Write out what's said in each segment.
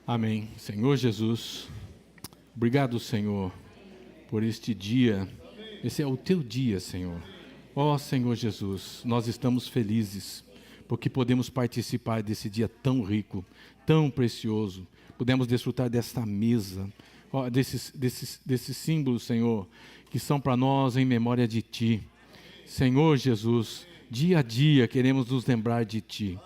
Amém. Senhor Jesus, obrigado, Senhor, por este dia. Esse é o teu dia, Senhor. Ó Senhor Jesus, nós estamos felizes porque podemos participar desse dia tão rico, tão precioso. Podemos desfrutar desta mesa, ó, desses símbolos, Senhor, que são para nós em memória de Ti. Senhor Jesus, dia a dia queremos nos lembrar de Ti.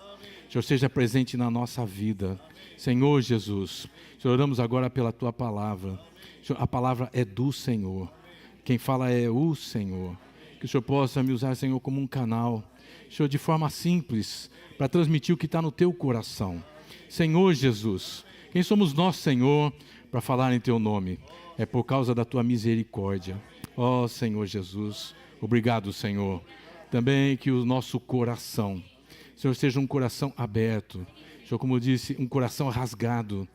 Senhor, seja presente na nossa vida. Senhor Jesus, Senhor, oramos agora pela Tua palavra. Senhor, a palavra é do Senhor. Quem fala é o Senhor. Que o Senhor possa me usar, Senhor, como um canal. Senhor, de forma simples, para transmitir o que está no Teu coração. Senhor Jesus, quem somos nós, Senhor, para falar em Teu nome? É por causa da Tua misericórdia. Ó Senhor Jesus, obrigado, Senhor. Também que o nosso coração, Senhor, seja um coração aberto. Senhor, como eu disse, um coração rasgado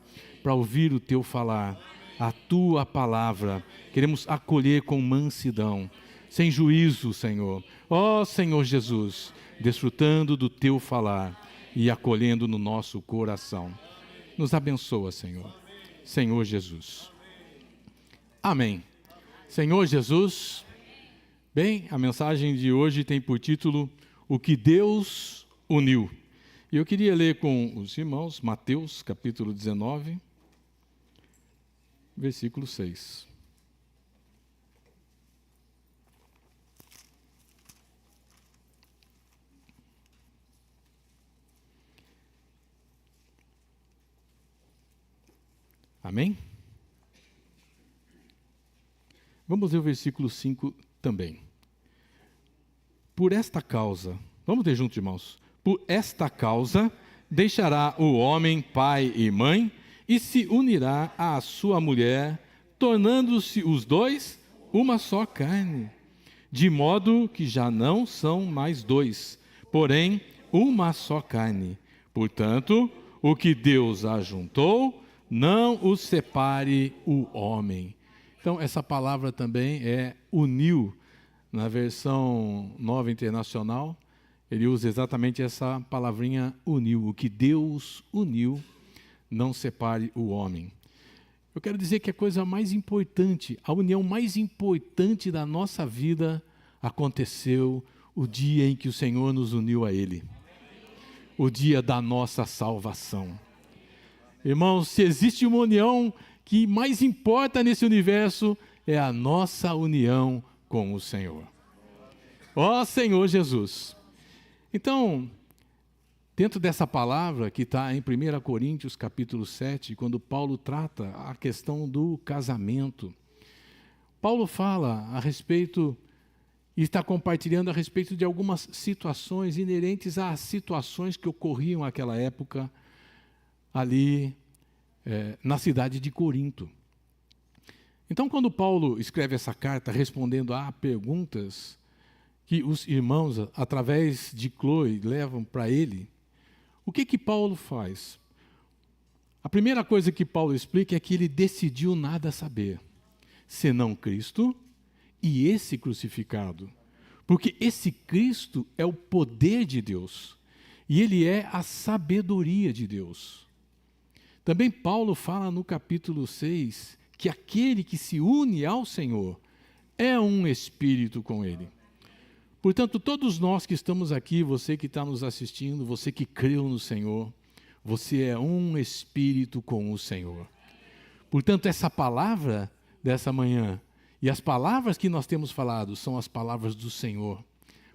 para ouvir o Teu falar, a Tua palavra. Queremos acolher com mansidão, sem juízo, Senhor. Ó Senhor Jesus, desfrutando do Teu falar e acolhendo no nosso coração. Nos abençoa, Senhor. Senhor Jesus. Amém. Senhor Jesus. Bem, a mensagem de hoje tem por título O que Deus uniu. E eu queria ler com os irmãos Mateus, capítulo 19, versículo 6. Amém? Vamos ler o versículo 5 também. Por esta causa, vamos ler juntos, irmãos. Por esta causa, deixará o homem pai e mãe e se unirá à sua mulher, tornando-se os dois uma só carne. De modo que já não são mais dois, porém uma só carne. Portanto, o que Deus ajuntou, não o separe o homem. Então, essa palavra também é uniu. Na versão Nova Internacional, ele usa exatamente essa palavrinha uniu. O que Deus uniu, não separe o homem. Eu quero dizer que a coisa mais importante, a união mais importante da nossa vida aconteceu o dia em que o Senhor nos uniu a Ele. O dia da nossa salvação. Irmãos, se existe uma união que mais importa nesse universo, é a nossa união com o Senhor. Ó Senhor Jesus. Então, dentro dessa palavra que está em 1 Coríntios capítulo 7, quando Paulo trata a questão do casamento, Paulo fala a respeito, e está compartilhando a respeito de algumas situações inerentes às situações que ocorriam naquela época, ali na cidade de Corinto. Então, quando Paulo escreve essa carta respondendo a perguntas que os irmãos, através de Chloe, levam para ele, o que Paulo faz? A primeira coisa que Paulo explica é que ele decidiu nada saber, senão Cristo e esse crucificado. Porque esse Cristo é o poder de Deus e ele é a sabedoria de Deus. Também Paulo fala no capítulo 6 que aquele que se une ao Senhor é um espírito com Ele. Portanto, todos nós que estamos aqui, você que está nos assistindo, você que creu no Senhor, você é um espírito com o Senhor. Portanto, essa palavra dessa manhã e as palavras que nós temos falado são as palavras do Senhor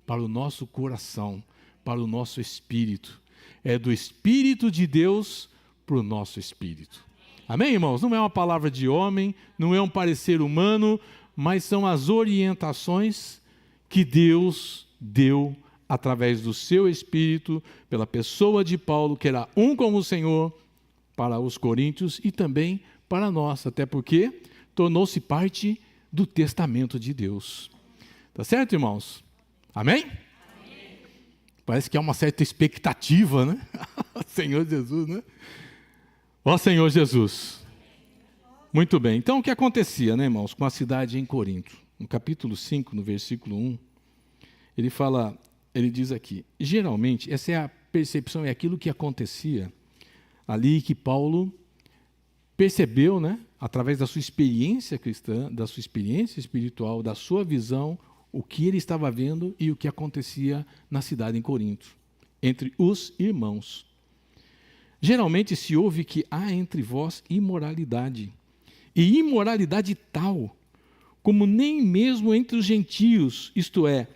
para o nosso coração, para o nosso espírito. É do Espírito de Deus para o nosso espírito. Amém, irmãos? Não é uma palavra de homem, não é um parecer humano, mas são as orientações que Deus deu através do seu Espírito, pela pessoa de Paulo, que era um com o Senhor, para os coríntios e também para nós, até porque tornou-se parte do testamento de Deus. Tá certo, irmãos? Amém? Amém. Parece que há uma certa expectativa, né? Senhor Jesus, né? Ó Senhor Jesus. Muito bem. Então, o que acontecia, né, irmãos, com a cidade em Corinto? No capítulo 5, no versículo 1, ele diz aqui, geralmente, essa é a percepção, é aquilo que acontecia ali que Paulo percebeu, né, através da sua experiência cristã, da sua experiência espiritual, da sua visão, o que ele estava vendo e o que acontecia na cidade em Corinto, entre os irmãos. Geralmente se ouve que há entre vós imoralidade, e imoralidade tal, como nem mesmo entre os gentios, isto é,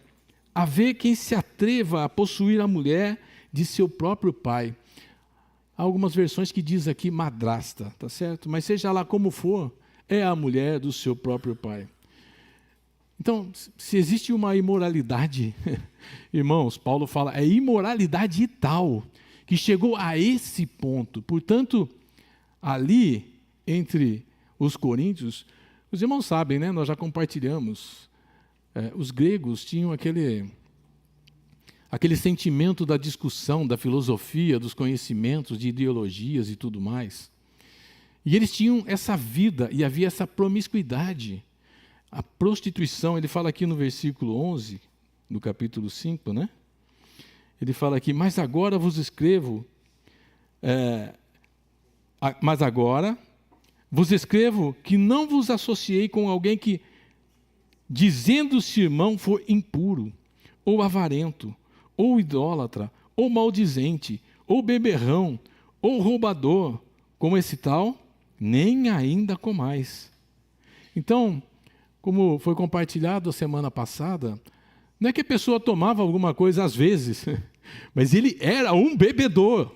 haver quem se atreva a possuir a mulher de seu próprio pai. Há algumas versões que diz aqui madrasta, tá certo? Mas seja lá como for, é a mulher do seu próprio pai. Então, se existe uma imoralidade, irmãos, Paulo fala, é imoralidade tal, que chegou a esse ponto. Portanto, ali, entre os coríntios, os irmãos sabem, né? Nós já compartilhamos, os gregos tinham aquele sentimento da discussão, da filosofia, dos conhecimentos, de ideologias e tudo mais. E eles tinham essa vida, e havia essa promiscuidade. A prostituição, ele fala aqui no versículo 11, no capítulo 5, né? Ele fala aqui, mas agora vos escrevo que não vos associei com alguém que, dizendo-se irmão, for impuro, ou avarento, ou idólatra, ou maldizente, ou beberrão, ou roubador, como esse tal, nem ainda comais. Então, como foi compartilhado a semana passada, não é que a pessoa tomava alguma coisa às vezes, mas ele era um bebedor,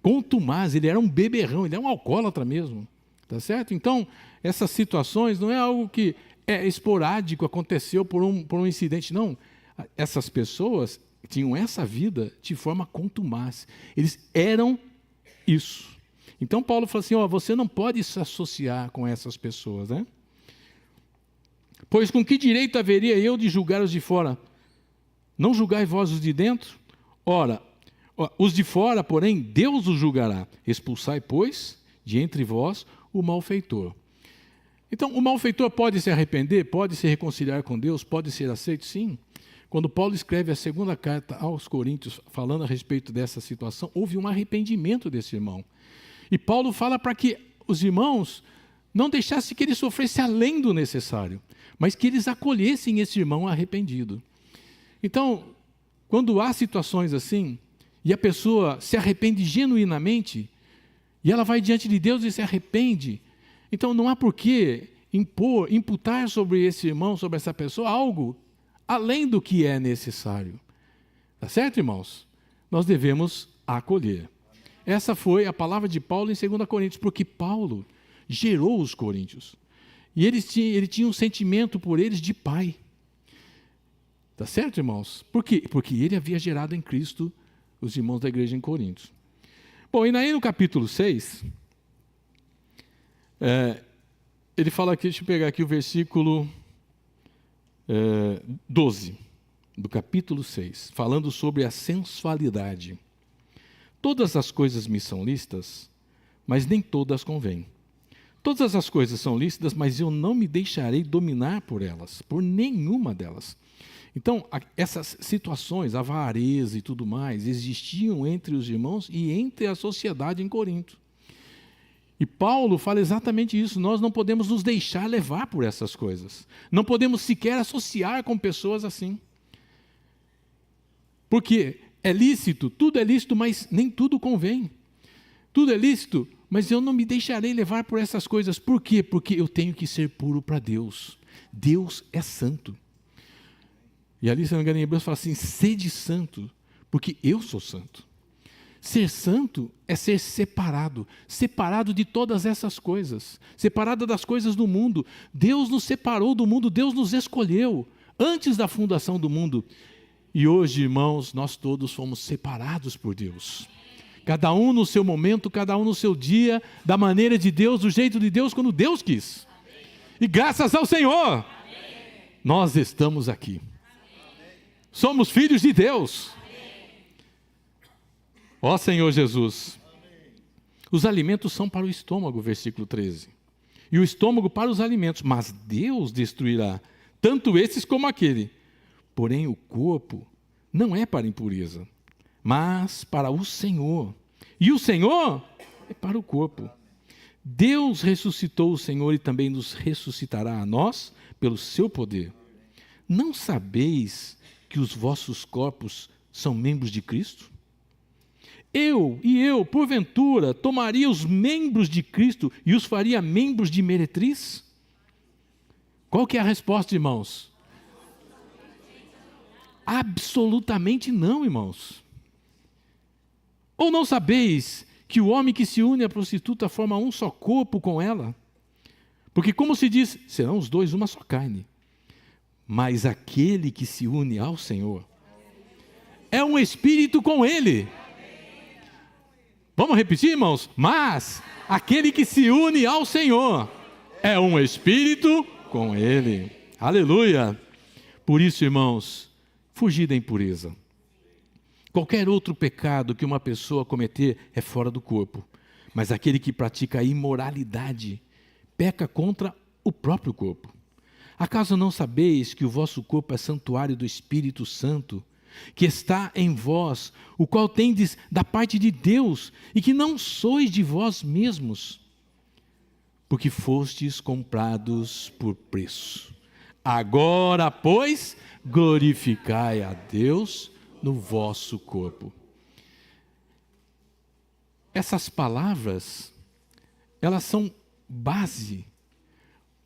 contumaz, ele era um beberrão, ele é um alcoólatra mesmo, tá certo? Então, essas situações não é algo que é esporádico, aconteceu por um incidente, não. Essas pessoas tinham essa vida de forma contumaz, eles eram isso. Então, Paulo fala assim, você não pode se associar com essas pessoas, né? Pois com que direito haveria eu de julgar os de fora? Não julgai vós os de dentro? Ora, os de fora, porém, Deus os julgará. Expulsai, pois, de entre vós o malfeitor. Então, o malfeitor pode se arrepender, pode se reconciliar com Deus, pode ser aceito? Sim. Quando Paulo escreve a segunda carta aos Coríntios, falando a respeito dessa situação, houve um arrependimento desse irmão. E Paulo fala para que os irmãos não deixassem que ele sofresse além do necessário, mas que eles acolhessem esse irmão arrependido. Então, quando há situações assim, e a pessoa se arrepende genuinamente, e ela vai diante de Deus e se arrepende, então não há por que imputar sobre esse irmão, sobre essa pessoa, algo além do que é necessário. Tá certo, irmãos? Nós devemos acolher. Essa foi a palavra de Paulo em 2 Coríntios, porque Paulo gerou os coríntios. E ele tinha um sentimento por eles de pai. Tá certo, irmãos? Por quê? Porque ele havia gerado em Cristo os irmãos da igreja em Corinto. Bom, e aí no capítulo 6, ele fala aqui, deixa eu pegar aqui o versículo 12, do capítulo 6, falando sobre a sensualidade. Todas as coisas me são lícitas, mas nem todas convêm. Todas as coisas são lícitas, mas eu não me deixarei dominar por elas, por nenhuma delas. Então, essas situações, avareza e tudo mais, existiam entre os irmãos e entre a sociedade em Corinto. E Paulo fala exatamente isso, nós não podemos nos deixar levar por essas coisas. Não podemos sequer associar com pessoas assim. Porque é lícito, tudo é lícito, mas nem tudo convém. Tudo é lícito, mas eu não me deixarei levar por essas coisas. Por quê? Porque eu tenho que ser puro para Deus. Deus é santo. E ali, se não me engano, em Hebreus fala assim, sede santo, porque eu sou santo. Ser santo é ser separado de todas essas coisas, separado das coisas do mundo. Deus nos separou do mundo, Deus nos escolheu antes da fundação do mundo. E hoje, irmãos, nós todos fomos separados por Deus. Cada um no seu momento, cada um no seu dia, da maneira de Deus, do jeito de Deus, quando Deus quis. E graças ao Senhor, nós estamos aqui. Somos filhos de Deus. Ó Senhor Jesus. Os alimentos são para o estômago, versículo 13. E o estômago para os alimentos, mas Deus destruirá tanto esses como aquele. Porém, o corpo não é para impureza, mas para o Senhor. E o Senhor é para o corpo. Deus ressuscitou o Senhor e também nos ressuscitará a nós pelo seu poder. Não sabeis que os vossos corpos são membros de Cristo? Eu, porventura, tomaria os membros de Cristo e os faria membros de meretriz? Qual que é a resposta, irmãos? Absolutamente não, irmãos. Ou não sabeis que o homem que se une à prostituta forma um só corpo com ela? Porque como se diz, serão os dois uma só carne. Mas aquele que se une ao Senhor é um espírito com Ele. Vamos repetir, irmãos? Mas aquele que se une ao Senhor é um espírito com Ele. Aleluia! Por isso, irmãos, fugir da impureza. Qualquer outro pecado que uma pessoa cometer é fora do corpo, mas aquele que pratica a imoralidade peca contra o próprio corpo. Acaso não sabeis que o vosso corpo é santuário do Espírito Santo, que está em vós, o qual tendes da parte de Deus, e que não sois de vós mesmos, porque fostes comprados por preço. Agora, pois, glorificai a Deus no vosso corpo. Essas palavras, elas são base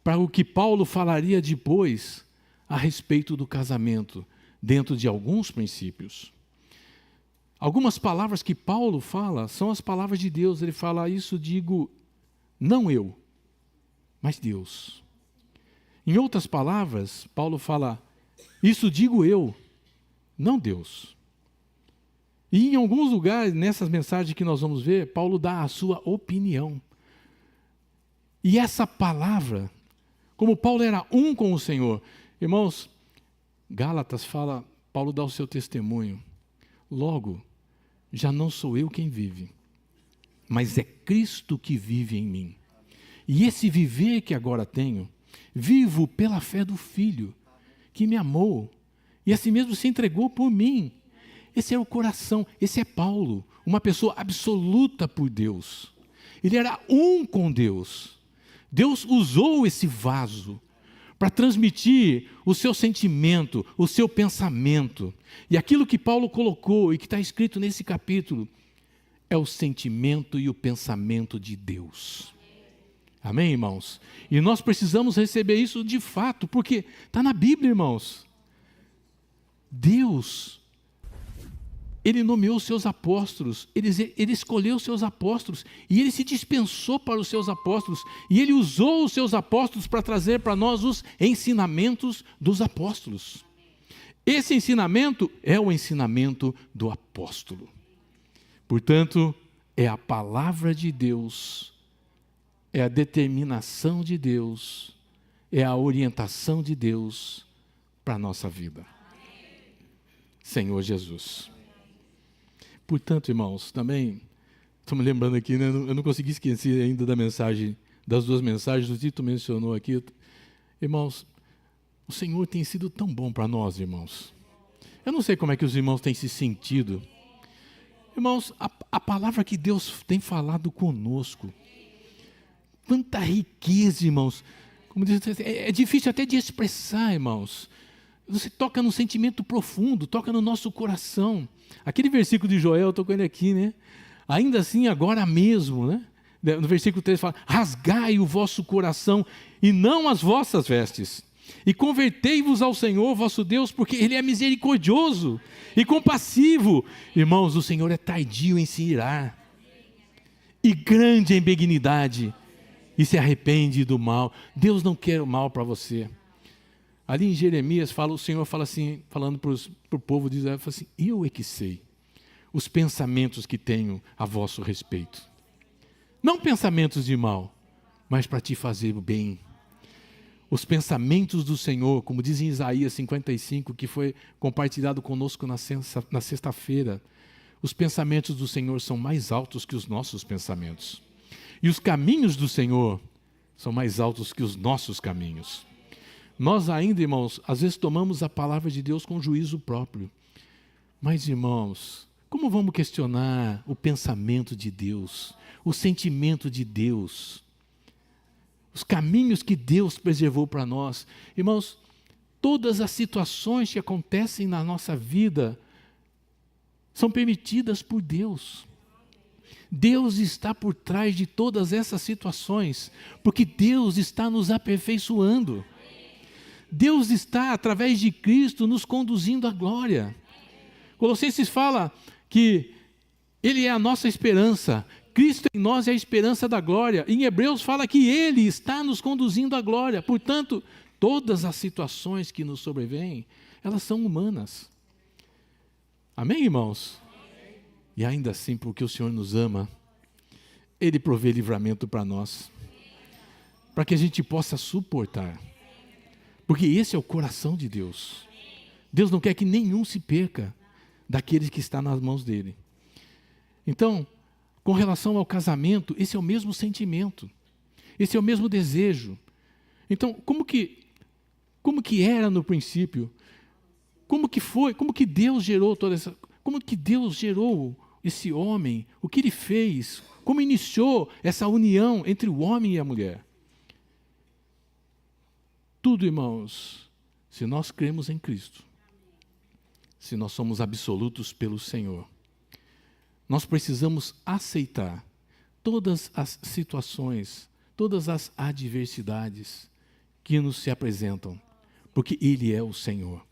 para o que Paulo falaria depois a respeito do casamento, dentro de alguns princípios. Algumas palavras que Paulo fala são as palavras de Deus. Ele fala, isso digo, não eu, mas Deus. Em outras palavras, Paulo fala, isso digo eu, não Deus. E em alguns lugares, nessas mensagens que nós vamos ver, Paulo dá a sua opinião. E essa palavra, como Paulo era um com o Senhor, irmãos, Gálatas fala, Paulo dá o seu testemunho. Logo, já não sou eu quem vive, mas é Cristo que vive em mim. E esse viver que agora tenho, vivo pela fé do Filho, que me amou, e assim mesmo se entregou por mim. Esse é o coração, esse é Paulo, uma pessoa absoluta por Deus. Ele era um com Deus. Deus usou esse vaso para transmitir o seu sentimento, o seu pensamento. E aquilo que Paulo colocou e que está escrito nesse capítulo é o sentimento e o pensamento de Deus. Amém, irmãos? E nós precisamos receber isso de fato, porque está na Bíblia, irmãos. Deus, Ele nomeou os seus apóstolos, Ele escolheu os seus apóstolos, e Ele se dispensou para os seus apóstolos, e Ele usou os seus apóstolos para trazer para nós os ensinamentos dos apóstolos. Esse ensinamento é o ensinamento do apóstolo. Portanto, é a palavra de Deus, é a determinação de Deus, é a orientação de Deus para a nossa vida. Senhor Jesus. Portanto, irmãos, também, estou me lembrando aqui, né, eu não consegui esquecer ainda da mensagem, das duas mensagens, o Tito mencionou aqui. Irmãos, o Senhor tem sido tão bom para nós, irmãos. Eu não sei como é que os irmãos têm se sentido. Irmãos, a palavra que Deus tem falado conosco, quanta riqueza, irmãos. Como diz, é difícil até de expressar, irmãos. Você toca num sentimento profundo, toca no nosso coração. Aquele versículo de Joel, eu estou com ele aqui, né? Ainda assim, agora mesmo, né? No versículo 3 fala, rasgai o vosso coração e não as vossas vestes. E convertei-vos ao Senhor, vosso Deus, porque Ele é misericordioso e compassivo. Irmãos, o Senhor é tardio em se irar e grande em benignidade e se arrepende do mal. Deus não quer o mal para você. Ali em Jeremias, o Senhor fala assim, falando para o povo de Israel, fala assim, eu é que sei os pensamentos que tenho a vosso respeito. Não pensamentos de mal, mas para te fazer o bem. Os pensamentos do Senhor, como diz em Isaías 55, que foi compartilhado conosco na sexta-feira, os pensamentos do Senhor são mais altos que os nossos pensamentos. E os caminhos do Senhor são mais altos que os nossos caminhos. Nós ainda, irmãos, às vezes tomamos a palavra de Deus com juízo próprio. Mas, irmãos, como vamos questionar o pensamento de Deus, o sentimento de Deus? os caminhos que Deus preservou para nós. Irmãos, todas as situações que acontecem na nossa vida são permitidas por Deus. Deus está por trás de todas essas situações, porque Deus está nos aperfeiçoando. Deus está, através de Cristo, nos conduzindo à glória. Colossenses fala que Ele é a nossa esperança. Cristo em nós é a esperança da glória. Em Hebreus fala que Ele está nos conduzindo à glória. Portanto, todas as situações que nos sobrevêm, elas são humanas. Amém, irmãos? Amém. E ainda assim, porque o Senhor nos ama, Ele provê livramento para nós, para que a gente possa suportar. Porque esse é o coração de Deus. Deus não quer que nenhum se perca daqueles que estão nas mãos dEle. Então, com relação ao casamento, esse é o mesmo sentimento, esse é o mesmo desejo. Então, como que era no princípio? Como que foi? Como que Deus gerou como que Deus gerou esse homem? O que Ele fez? Como iniciou essa união entre o homem e a mulher? Tudo, irmãos, se nós cremos em Cristo, se nós somos absolutos pelo Senhor, nós precisamos aceitar todas as situações, todas as adversidades que nos se apresentam, porque Ele é o Senhor.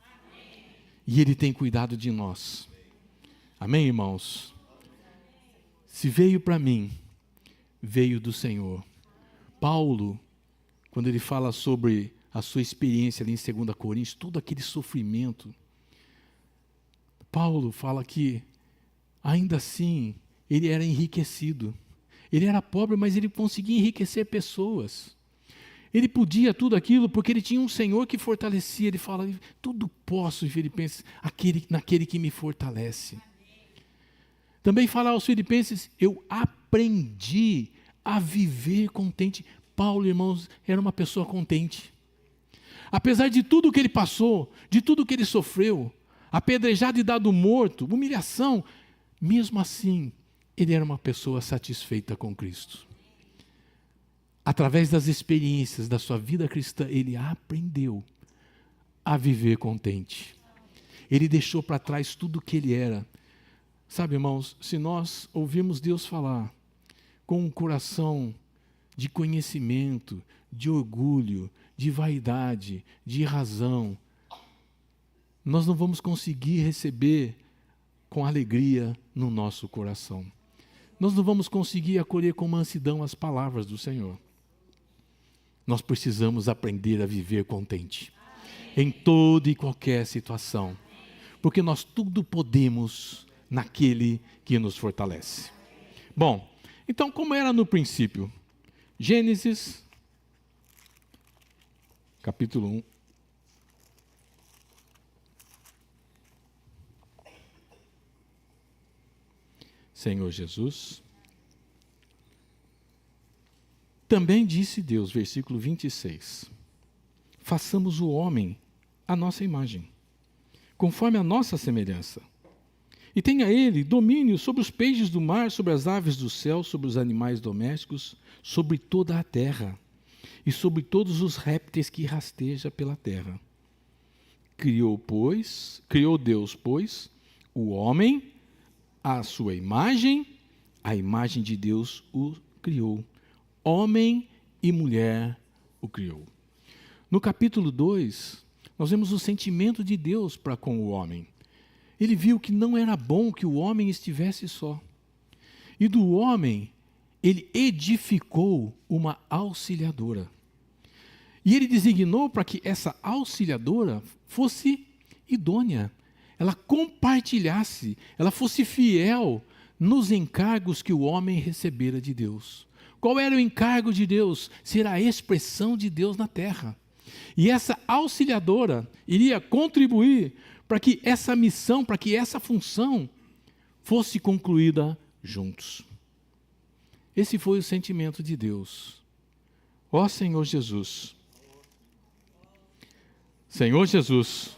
E Ele tem cuidado de nós. Amém, irmãos? Se veio para mim, veio do Senhor. Paulo, quando ele fala sobre a sua experiência ali em 2 Coríntios, todo aquele sofrimento, Paulo fala que ainda assim, ele era enriquecido. Ele era pobre, mas ele conseguia enriquecer pessoas. Ele podia tudo aquilo porque ele tinha um Senhor que fortalecia. Ele fala, tudo posso, em Filipenses, naquele que me fortalece. Também fala aos Filipenses, eu aprendi a viver contente. Paulo, irmãos, era uma pessoa contente. Apesar de tudo que ele passou, de tudo que ele sofreu, apedrejado e dado morto, humilhação, mesmo assim, ele era uma pessoa satisfeita com Cristo. Através das experiências da sua vida cristã, ele aprendeu a viver contente. Ele deixou para trás tudo o que ele era. Sabe, irmãos, se nós ouvirmos Deus falar com um coração de conhecimento, de orgulho, de vaidade, de razão, nós não vamos conseguir receber com alegria no nosso coração. Nós não vamos conseguir acolher com mansidão as palavras do Senhor. Nós precisamos aprender a viver contente. Amém. Em toda e qualquer situação. Porque nós tudo podemos naquele que nos fortalece. Bom, então como era no princípio? Gênesis, capítulo 1. Senhor Jesus. Também disse Deus, versículo 26, façamos o homem à nossa imagem, conforme a nossa semelhança, e tenha ele domínio sobre os peixes do mar, sobre as aves do céu, sobre os animais domésticos, sobre toda a terra, e sobre todos os répteis que rasteja pela terra. Criou Deus, pois, o homem à sua imagem, a imagem de Deus o criou. Homem e mulher o criou. No capítulo 2, nós vemos o sentimento de Deus para com o homem. Ele viu que não era bom que o homem estivesse só. E do homem, ele edificou uma auxiliadora. E ele designou para que essa auxiliadora fosse idônea. Ela compartilhasse, ela fosse fiel nos encargos que o homem recebera de Deus. Qual era o encargo de Deus? Ser a expressão de Deus na terra. E essa auxiliadora iria contribuir para que essa missão, para que essa função fosse concluída juntos. Esse foi o sentimento de Deus. Ó Senhor Jesus. Senhor Jesus.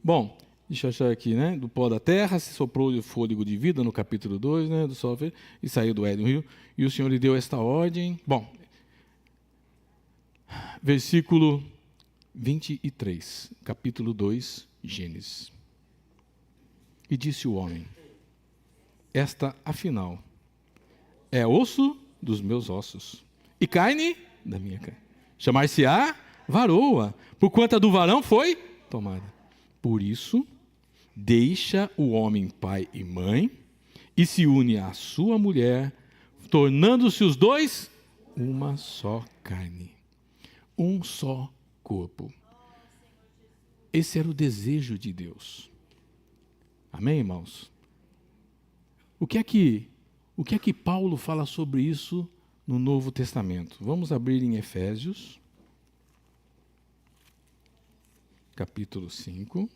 Bom, deixa eu achar aqui, né? Do pó da terra se soprou o fôlego de vida, no capítulo 2, né? Do sol e saiu do Éden, rio. E o Senhor lhe deu esta ordem. Bom, Versículo 23, capítulo 2, Gênesis. E disse o homem: esta, afinal, é osso dos meus ossos e carne da minha carne. Chamar-se-á varoa, porquanto a do varão foi tomada. Por isso, deixa o homem pai e mãe e se une à sua mulher, tornando-se os dois uma só carne, um só corpo. Esse era o desejo de Deus. Amém, irmãos? O que é que Paulo fala sobre isso no Novo Testamento? Vamos abrir em Efésios, capítulo 5.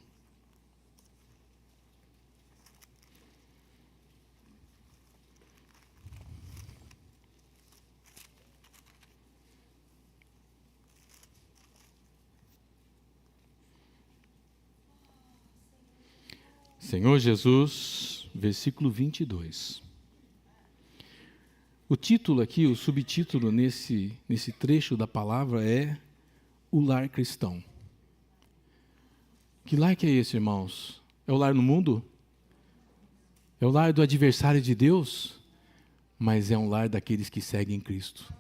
Senhor Jesus, versículo 22. O título aqui, o subtítulo nesse trecho da palavra é o lar cristão. Que lar que é esse, irmãos? É o lar no mundo? É o lar do adversário de Deus? Mas é um lar daqueles que seguem Cristo.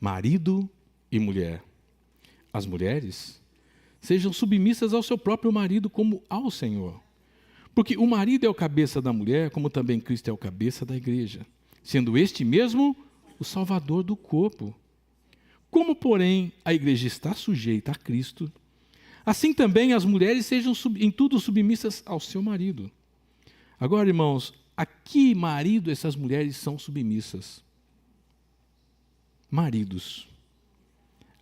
Marido e mulher. As mulheres sejam submissas ao seu próprio marido como ao Senhor. Porque o marido é o cabeça da mulher, como também Cristo é o cabeça da igreja, sendo este mesmo o salvador do corpo. Como, porém, a igreja está sujeita a Cristo, assim também as mulheres sejam em tudo submissas ao seu marido. Agora, irmãos, a que marido essas mulheres são submissas? Maridos,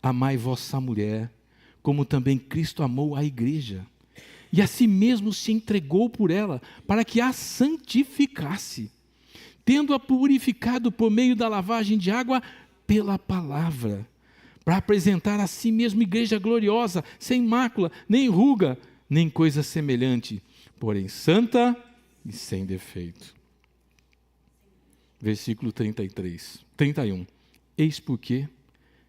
amai vossa mulher, como também Cristo amou a igreja, e a si mesmo se entregou por ela, para que a santificasse, tendo-a purificado por meio da lavagem de água pela palavra, para apresentar a si mesmo igreja gloriosa, sem mácula, nem ruga, nem coisa semelhante, porém santa e sem defeito. Versículo 31. Eis porque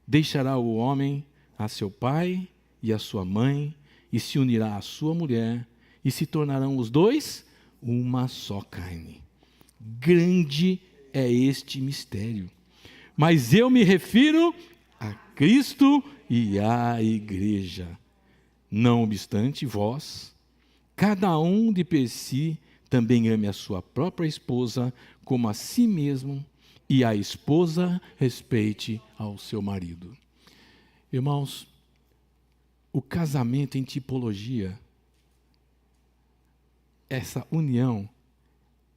deixará o homem a seu pai e a sua mãe, e se unirá à sua mulher, e se tornarão os dois uma só carne. Grande é este mistério. Mas eu me refiro a Cristo e à igreja. Não obstante, vós, cada um de per si, também ame a sua própria esposa como a si mesmo, e a esposa respeite ao seu marido. Irmãos, o casamento em tipologia, essa união,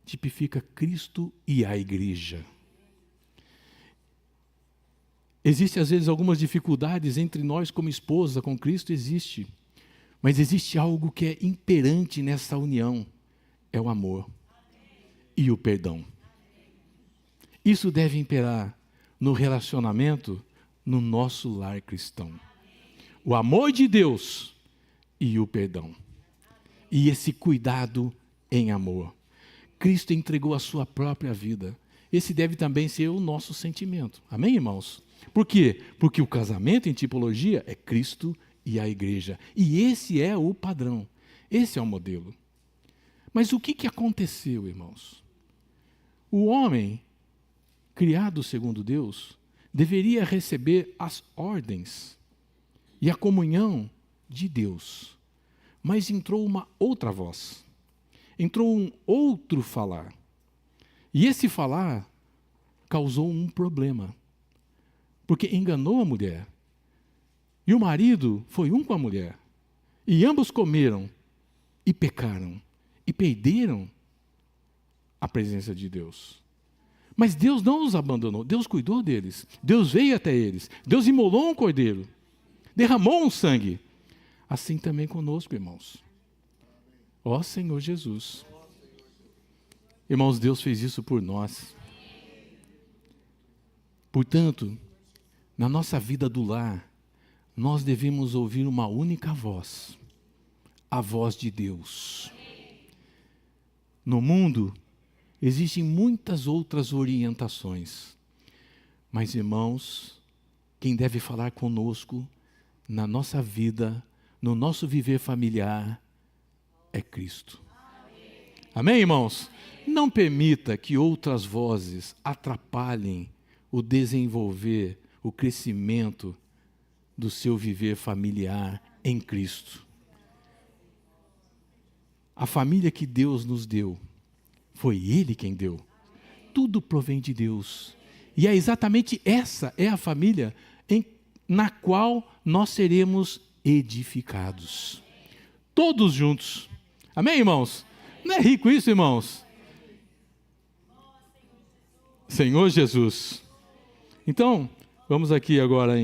tipifica Cristo e a igreja. Existem às vezes algumas dificuldades entre nós como esposa, com Cristo existe. Mas existe algo que é imperante nessa união, é o amor e o perdão. Isso deve imperar no relacionamento, no nosso lar cristão. O amor de Deus e o perdão. E esse cuidado em amor. Cristo entregou a sua própria vida. Esse deve também ser o nosso sentimento. Amém, irmãos? Por quê? Porque o casamento em tipologia é Cristo e a igreja. E esse é o padrão. Esse é o modelo. Mas o que aconteceu, irmãos? O homem, criado segundo Deus, deveria receber as ordens e a comunhão de Deus. Mas entrou uma outra voz. Entrou um outro falar. E esse falar causou um problema. Porque enganou a mulher. E o marido foi um com a mulher. E ambos comeram e pecaram. E perderam a presença de Deus. Mas Deus não os abandonou. Deus cuidou deles. Deus veio até eles. Deus imolou um cordeiro. Derramou um sangue. Assim também conosco, irmãos. Ó Senhor Jesus. Irmãos, Deus fez isso por nós. Portanto, na nossa vida do lar, nós devemos ouvir uma única voz. A voz de Deus. No mundo, existem muitas outras orientações. Mas, irmãos, quem deve falar conosco na nossa vida, no nosso viver familiar, é Cristo. Amém, irmãos? Não permita que outras vozes atrapalhem o desenvolver, o crescimento do seu viver familiar em Cristo. A família que Deus nos deu, foi Ele quem deu. Tudo provém de Deus. E é exatamente essa é a família na qual nós seremos edificados. Todos juntos. Amém, irmãos? Não é rico isso, irmãos? Senhor Jesus. Então, vamos aqui agora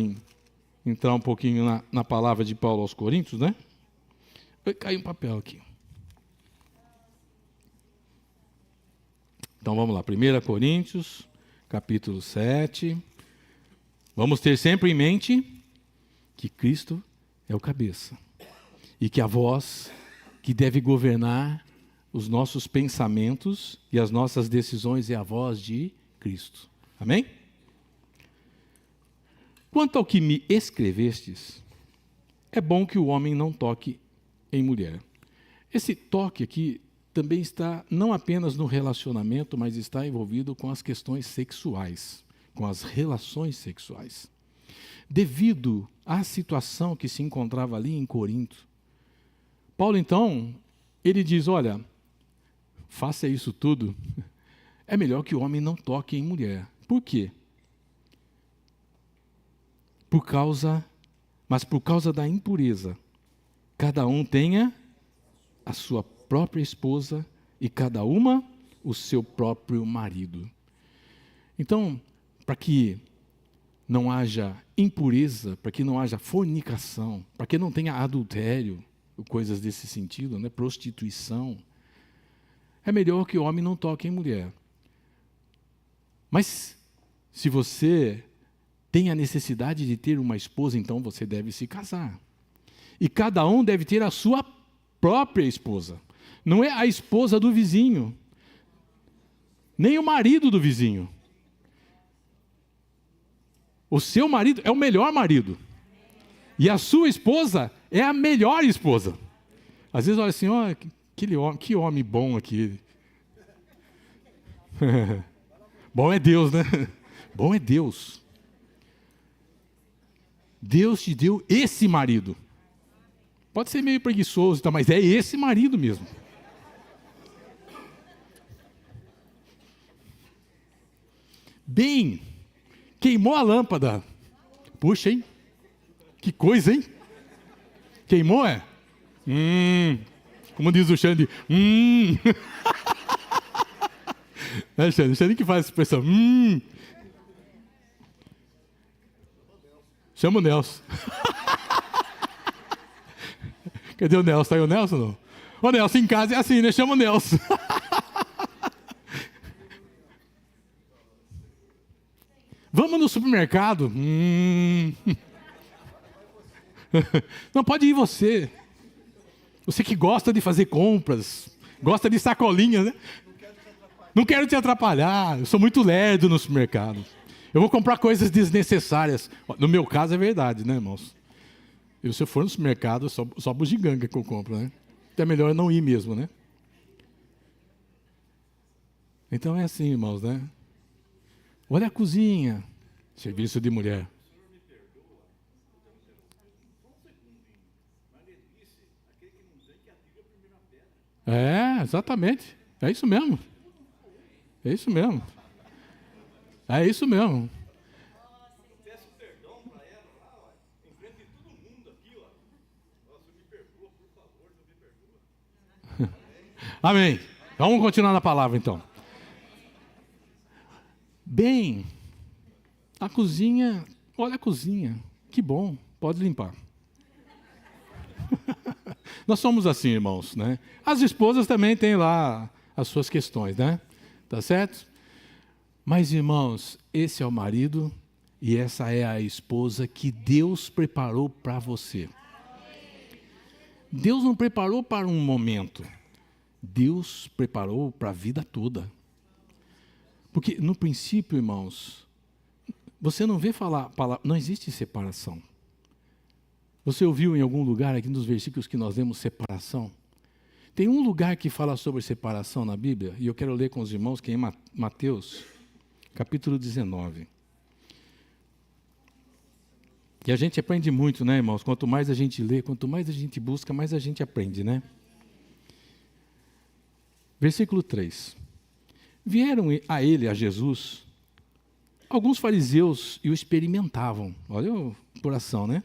entrar um pouquinho na palavra de Paulo aos Coríntios, né? Vai cair um papel aqui. Então vamos lá, 1 Coríntios, capítulo 7. Vamos ter sempre em mente que Cristo é o cabeça. E que a voz que deve governar os nossos pensamentos e as nossas decisões é a voz de Cristo. Amém? Quanto ao que me escrevestes, é bom que o homem não toque em mulher. Esse toque aqui também está não apenas no relacionamento, mas está envolvido com as questões sexuais, com as relações sexuais. Devido à situação que se encontrava ali em Corinto, Paulo, então, ele diz, olha, faça isso tudo, é melhor que o homem não toque em mulher. Por quê? Por causa da impureza, cada um tenha a sua própria esposa e cada uma o seu próprio marido. Então, para que não haja impureza, para que não haja fornicação, para que não tenha adultério, coisas desse sentido, né? Prostituição, é melhor que o homem não toque em mulher. Mas, se você tem a necessidade de ter uma esposa, então você deve se casar. E cada um deve ter a sua própria esposa. Não é a esposa do vizinho, nem o marido do vizinho. O seu marido é o melhor marido. E a sua esposa é a melhor esposa. Às vezes olha assim, ó, que homem bom aqui. Bom é Deus, né? Bom é Deus. Deus te deu esse marido. Pode ser meio preguiçoso, mas é esse marido mesmo. Bem, queimou a lâmpada. Puxa, hein? Que coisa, hein? Queimou, é? Como diz o Xande, É, Xande que faz essa expressão, Chama o Nelson. Cadê o Nelson? Tá aí o Nelson, não? O Nelson em casa é assim, né? Chama o Nelson. Vamos no supermercado? Não, pode ir você. Você que gosta de fazer compras, gosta de sacolinha, né? Não quero te atrapalhar, eu sou muito lerdo no supermercado. Eu vou comprar coisas desnecessárias. No meu caso é verdade, né, irmãos? Se eu for no supermercado, só bugiganga que eu compro, né? Então é melhor não ir mesmo, né? Então é assim, irmãos, né? Olha a cozinha, serviço de mulher. É, exatamente. É isso mesmo. É isso mesmo. É isso mesmo. Peço perdão para ela lá, ó, em frente de todo mundo aqui, ó. Nossa, me perdoa, por favor, me perdoa. Amém. Vamos continuar na palavra, então. Bem, a cozinha, olha a cozinha, que bom, pode limpar. Nós somos assim, irmãos, né? As esposas também têm lá as suas questões, né? Tá certo? Mas, irmãos, esse é o marido e essa é a esposa que Deus preparou para você. Deus não preparou para um momento. Deus preparou para a vida toda. Porque, no princípio, irmãos, você não vê falar, não existe separação. Você ouviu em algum lugar aqui nos versículos que nós lemos separação? Tem um lugar que fala sobre separação na Bíblia, e eu quero ler com os irmãos, que é em Mateus, capítulo 19. E a gente aprende muito, né, irmãos? Quanto mais a gente lê, quanto mais a gente busca, mais a gente aprende, né? Versículo 3. Vieram a ele, a Jesus, alguns fariseus e o experimentavam. Olha o coração, né?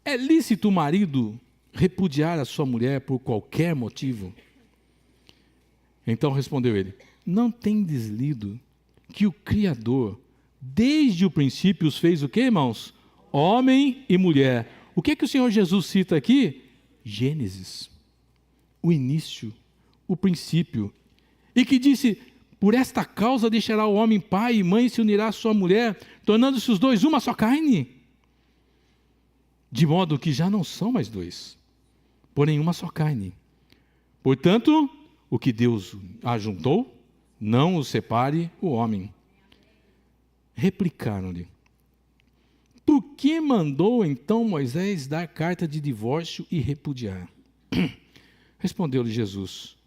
É lícito o marido repudiar a sua mulher por qualquer motivo? Então respondeu ele: não tendes lido que o Criador, desde o princípio, os fez o quê, irmãos? Homem e mulher. O que é que o Senhor Jesus cita aqui? Gênesis. O início, o princípio. E que disse: por esta causa deixará o homem pai e mãe e se unirá à sua mulher, tornando-se os dois uma só carne. De modo que já não são mais dois, porém uma só carne. Portanto, o que Deus ajuntou, não o separe o homem. Replicaram-lhe: por que mandou então Moisés dar carta de divórcio e repudiar? Respondeu-lhe Jesus: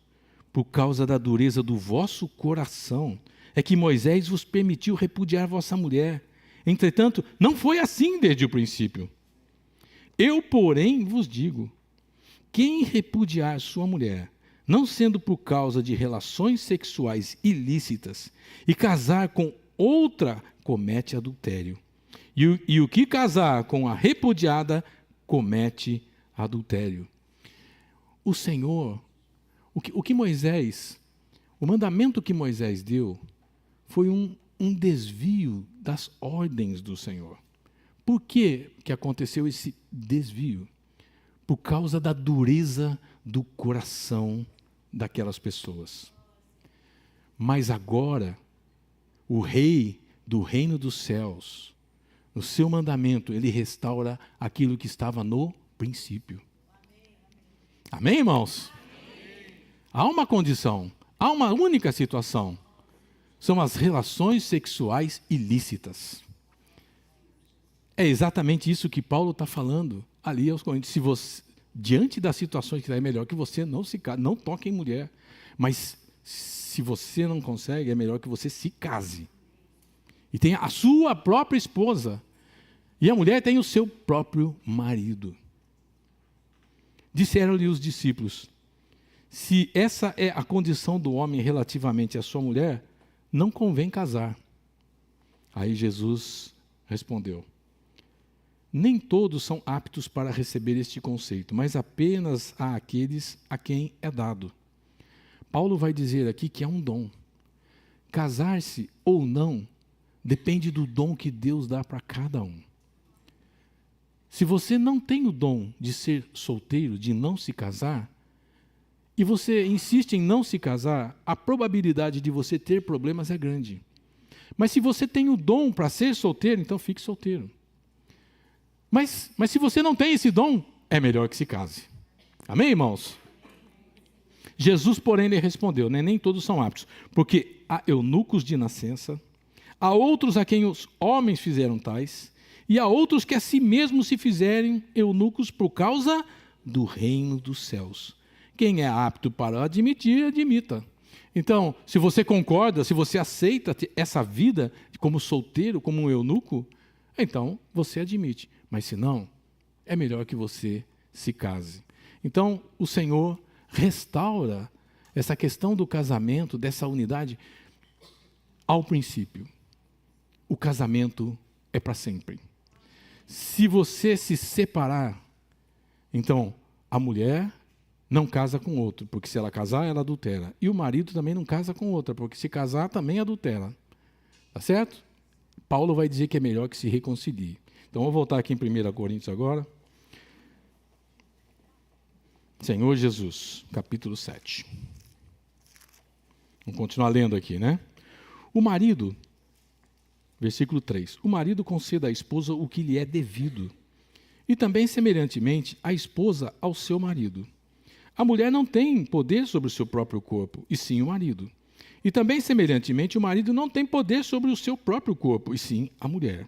por causa da dureza do vosso coração, é que Moisés vos permitiu repudiar vossa mulher. Entretanto, não foi assim desde o princípio. Eu, porém, vos digo: quem repudiar sua mulher, não sendo por causa de relações sexuais ilícitas, e casar com outra, comete adultério. E o que casar com a repudiada, comete adultério. O Senhor, o mandamento que Moisés deu, foi um desvio das ordens do Senhor. Por que aconteceu esse desvio? Por causa da dureza do coração daquelas pessoas. Mas agora, o rei do reino dos céus, no seu mandamento, ele restaura aquilo que estava no princípio. Amém, irmãos? Amém. Há uma condição, há uma única situação. São as relações sexuais ilícitas. É exatamente isso que Paulo está falando ali aos Coríntios. Se você, diante das situações que é melhor que você não se case, não toque em mulher. Mas se você não consegue, é melhor que você se case. E tenha a sua própria esposa. E a mulher tem o seu próprio marido. Disseram-lhe os discípulos: se essa é a condição do homem relativamente à sua mulher, não convém casar. Aí Jesus respondeu: nem todos são aptos para receber este conceito, mas apenas há aqueles a quem é dado. Paulo vai dizer aqui que é um dom. Casar-se ou não depende do dom que Deus dá para cada um. Se você não tem o dom de ser solteiro, de não se casar, e você insiste em não se casar, a probabilidade de você ter problemas é grande. Mas se você tem o dom para ser solteiro, então fique solteiro. Mas se você não tem esse dom, é melhor que se case. Amém, irmãos? Jesus, porém, lhe respondeu: nem todos são aptos, porque há eunucos de nascença, há outros a quem os homens fizeram tais, e há outros que a si mesmos se fizerem eunucos por causa do reino dos céus. Quem é apto para admitir, admita. Então, se você concorda, se você aceita essa vida como solteiro, como um eunuco, então você admite. Mas se não, é melhor que você se case. Então, o Senhor restaura essa questão do casamento, dessa unidade, ao princípio. O casamento é para sempre. Se você se separar, então a mulher não casa com outro, porque se ela casar, ela adultera. E o marido também não casa com outra, porque se casar, também adultera. Tá certo? Paulo vai dizer que é melhor que se reconcilie. Então, vou voltar aqui em 1 Coríntios agora. Senhor Jesus, capítulo 7. Vamos continuar lendo aqui, né? O marido, versículo 3. O marido conceda à esposa o que lhe é devido. E também, semelhantemente, a esposa ao seu marido. A mulher não tem poder sobre o seu próprio corpo, e sim o marido. E também, semelhantemente, o marido não tem poder sobre o seu próprio corpo, e sim a mulher.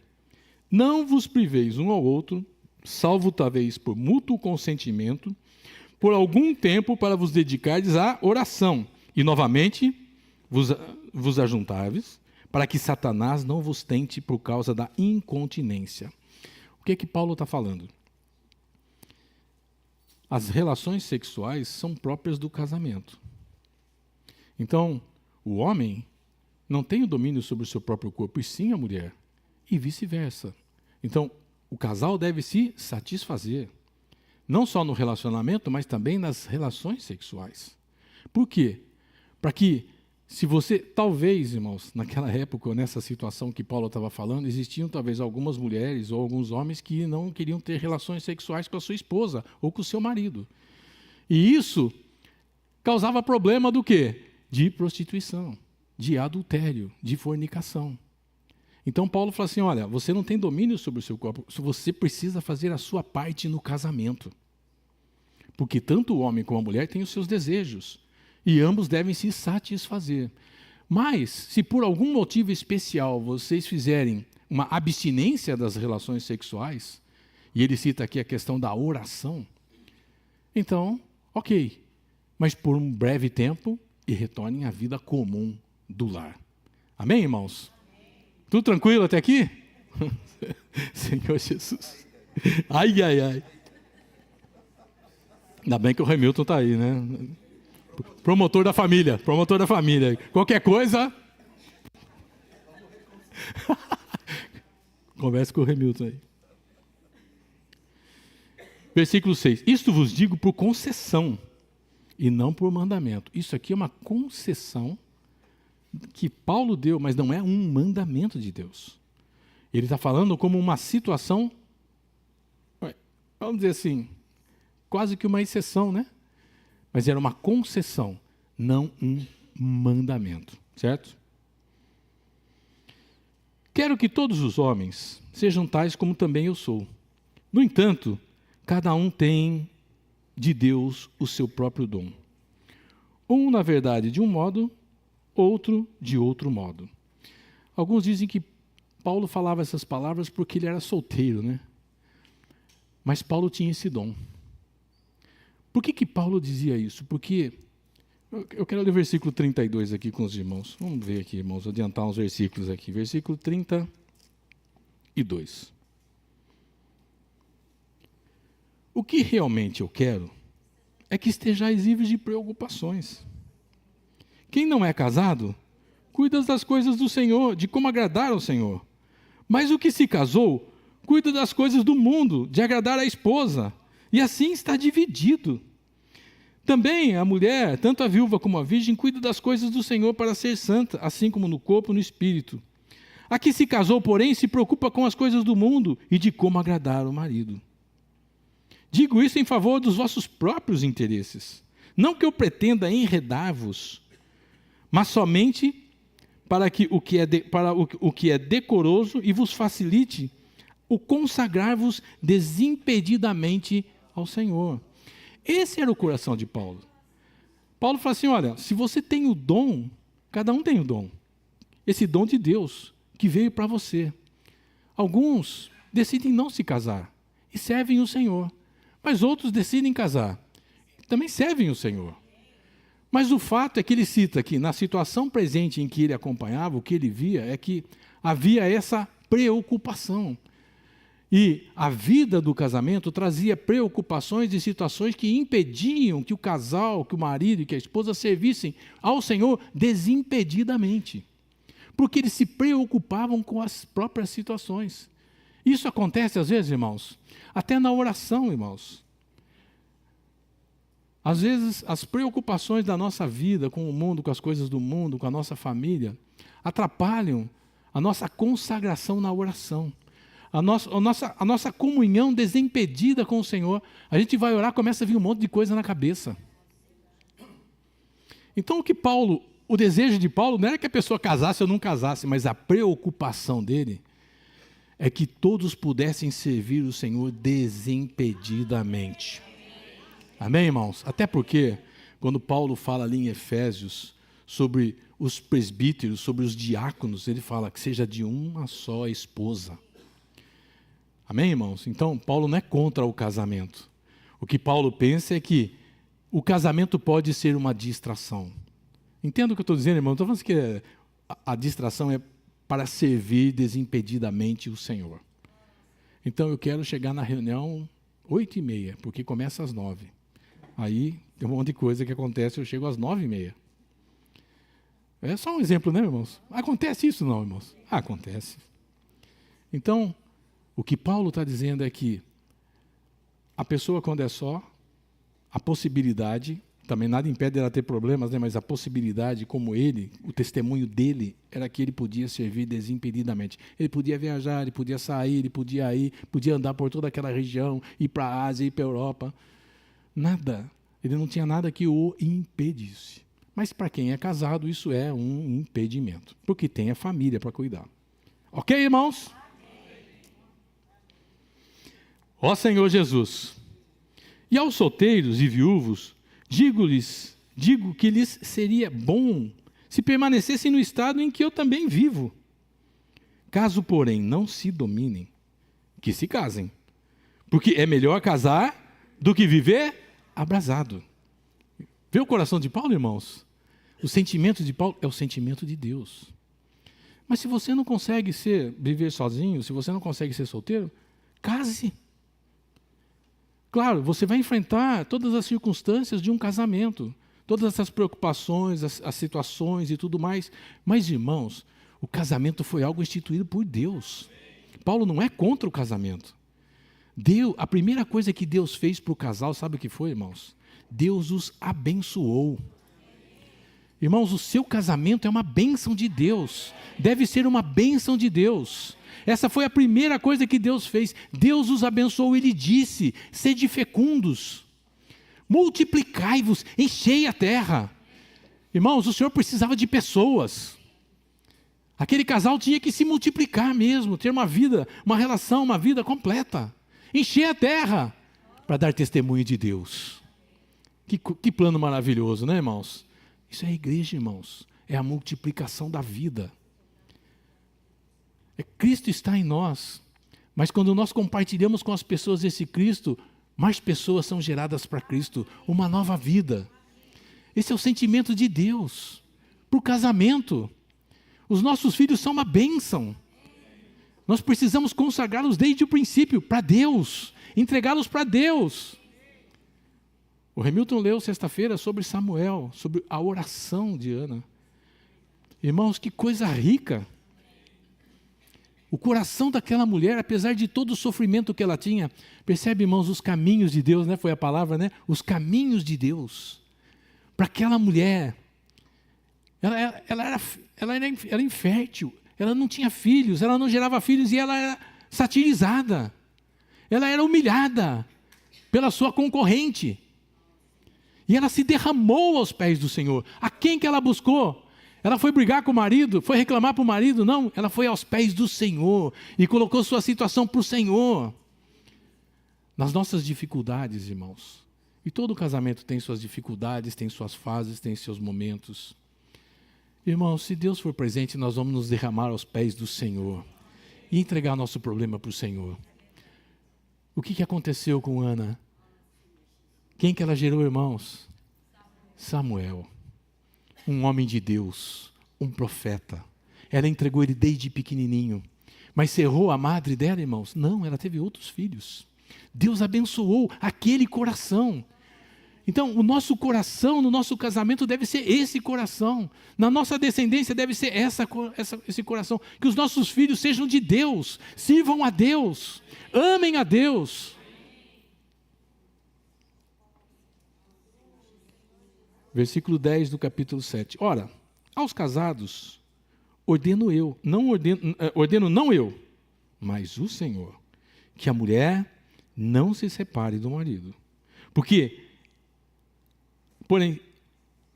Não vos priveis um ao outro, salvo talvez por mútuo consentimento, por algum tempo para vos dedicardes à oração, e novamente vos ajuntardes, para que Satanás não vos tente por causa da incontinência. O que é que Paulo está falando? As relações sexuais são próprias do casamento. Então, o homem não tem o domínio sobre o seu próprio corpo, e sim a mulher, e vice-versa. Então, o casal deve se satisfazer, não só no relacionamento, mas também nas relações sexuais. Por quê? Para que, se você, talvez, irmãos, naquela época, nessa situação que Paulo estava falando, existiam talvez algumas mulheres ou alguns homens que não queriam ter relações sexuais com a sua esposa ou com o seu marido. E isso causava problema do quê? De prostituição, de adultério, de fornicação. Então Paulo fala assim, olha, você não tem domínio sobre o seu corpo, você precisa fazer a sua parte no casamento. Porque tanto o homem como a mulher têm os seus desejos, e ambos devem se satisfazer. Mas, se por algum motivo especial vocês fizerem uma abstinência das relações sexuais, e ele cita aqui a questão da oração, então, ok, mas por um breve tempo, e retornem à vida comum do lar. Amém, irmãos? Tudo tranquilo até aqui? Senhor Jesus. Ai, ai, ai. Ainda bem que o Hamilton está aí, né? Promotor da família. Qualquer coisa... Converse com o Hamilton aí. Versículo 6. Isto vos digo por concessão, e não por mandamento. Isso aqui é uma concessão que Paulo deu, mas não é um mandamento de Deus. Ele está falando como uma situação, vamos dizer assim, quase que uma exceção, né? Mas era uma concessão, não um mandamento, certo? Quero que todos os homens sejam tais como também eu sou. No entanto, cada um tem de Deus o seu próprio dom. Um, na verdade, de um modo, outro de outro modo. Alguns dizem que Paulo falava essas palavras porque ele era solteiro, né? Mas Paulo tinha esse dom. Por que Paulo dizia isso? Porque, eu quero ler o versículo 32 aqui com os irmãos. Vamos ver aqui, irmãos, adiantar uns versículos aqui. Versículo 32. O que realmente eu quero é que estejais livres de preocupações. Quem não é casado, cuida das coisas do Senhor, de como agradar ao Senhor. Mas o que se casou, cuida das coisas do mundo, de agradar a esposa. E assim está dividido. Também a mulher, tanto a viúva como a virgem, cuida das coisas do Senhor para ser santa, assim como no corpo e no espírito. A que se casou, porém, se preocupa com as coisas do mundo e de como agradar o marido. Digo isso em favor dos vossos próprios interesses. Não que eu pretenda enredar-vos, mas somente para o que é decoroso e vos facilite o consagrar-vos desimpedidamente ao Senhor. Esse era o coração de Paulo. Paulo fala assim, olha, se você tem o dom, cada um tem o dom. Esse dom de Deus que veio para você. Alguns decidem não se casar e servem o Senhor. Mas outros decidem casar. Também servem o Senhor. Mas o fato é que ele cita que na situação presente em que ele acompanhava, o que ele via é que havia essa preocupação. E a vida do casamento trazia preocupações e situações que impediam que o casal, que o marido e que a esposa servissem ao Senhor desimpedidamente. Porque eles se preocupavam com as próprias situações. Isso acontece às vezes, irmãos, até na oração, irmãos. Às vezes, as preocupações da nossa vida com o mundo, com as coisas do mundo, com a nossa família, atrapalham a nossa consagração na oração. A nossa comunhão desimpedida com o Senhor. A gente vai orar, começa a vir um monte de coisa na cabeça. Então, o desejo de Paulo não era que a pessoa casasse ou não casasse, mas a preocupação dele é que todos pudessem servir o Senhor desimpedidamente. Amém, irmãos? Até porque, quando Paulo fala ali em Efésios sobre os presbíteros, sobre os diáconos, ele fala que seja de uma só esposa. Amém, irmãos? Então, Paulo não é contra o casamento. O que Paulo pensa é que o casamento pode ser uma distração. Entenda o que eu estou dizendo, irmão? Estou falando que a distração é para servir desimpedidamente o Senhor. Então, eu quero chegar na reunião 8h30, porque começa às 9h. Aí, tem um monte de coisa que acontece, eu chego às 9h30. É só um exemplo, né, irmãos? Acontece isso não, irmãos? Acontece. Então, o que Paulo está dizendo é que a pessoa, quando é só, a possibilidade, também nada impede ela ter problemas, né? Mas a possibilidade, como ele, o testemunho dele, era que ele podia servir desimpedidamente. Ele podia viajar, ele podia sair, ele podia ir, podia andar por toda aquela região, ir para a Ásia, ir para a Europa. Nada. Ele não tinha nada que o impedisse. Mas para quem é casado, isso é um impedimento, porque tem a família para cuidar. Ok, irmãos? Ó Senhor Jesus, e aos solteiros e viúvos, digo que lhes seria bom se permanecessem no estado em que eu também vivo. Caso, porém, não se dominem, que se casem, porque é melhor casar do que viver abrasado. Vê o coração de Paulo, irmãos? O sentimento de Paulo é o sentimento de Deus. Mas se você não consegue viver sozinho, se você não consegue ser solteiro, case. Claro, você vai enfrentar todas as circunstâncias de um casamento, todas essas preocupações, as situações e tudo mais. Mas, irmãos, o casamento foi algo instituído por Deus. Paulo não é contra o casamento. A primeira coisa que Deus fez para o casal, sabe o que foi, irmãos? Deus os abençoou. Irmãos, o seu casamento é uma bênção de Deus. Deve ser uma bênção de Deus. Essa foi a primeira coisa que Deus fez. Deus os abençoou. Ele disse: sede fecundos, multiplicai-vos, enchei a terra. Irmãos, o Senhor precisava de pessoas. Aquele casal tinha que se multiplicar mesmo, ter uma vida, uma relação, uma vida completa. Encher a terra para dar testemunho de Deus. Que plano maravilhoso, né, irmãos? Isso é a igreja, irmãos. É a multiplicação da vida. Cristo está em nós. Mas quando nós compartilhamos com as pessoas esse Cristo, mais pessoas são geradas para Cristo. Uma nova vida. Esse é o sentimento de Deus. Para o casamento. Os nossos filhos são uma bênção. Nós precisamos consagrá-los desde o princípio para Deus. Entregá-los para Deus. O Hamilton leu sexta-feira sobre Samuel, sobre a oração de Ana. Irmãos, que coisa rica. O coração daquela mulher, apesar de todo o sofrimento que ela tinha, percebe, irmãos, os caminhos de Deus, né? Foi a palavra, né? Os caminhos de Deus. Para aquela mulher, ela era infértil, ela não tinha filhos, ela não gerava filhos e ela era satirizada. Ela era humilhada pela sua concorrente. E ela se derramou aos pés do Senhor. A quem que ela buscou? Ela foi brigar com o marido? Foi reclamar para o marido? Não, ela foi aos pés do Senhor e colocou sua situação para o Senhor. Nas nossas dificuldades, irmãos. E todo casamento tem suas dificuldades, tem suas fases, tem seus momentos. Irmãos, se Deus for presente, nós vamos nos derramar aos pés do Senhor e entregar nosso problema para o Senhor. O que aconteceu com Ana? Quem que ela gerou, irmãos? Samuel. Um homem de Deus, um profeta. Ela entregou ele desde pequenininho. Mas cerrou a madre dela, irmãos? Não, ela teve outros filhos. Deus abençoou aquele coração. Então, o nosso coração, no nosso casamento, deve ser esse coração. Na nossa descendência deve ser esse coração. Que os nossos filhos sejam de Deus, sirvam a Deus, amem a Deus. Versículo 10 do capítulo 7. Ora, aos casados, ordeno não eu, mas o Senhor, que a mulher não se separe do marido.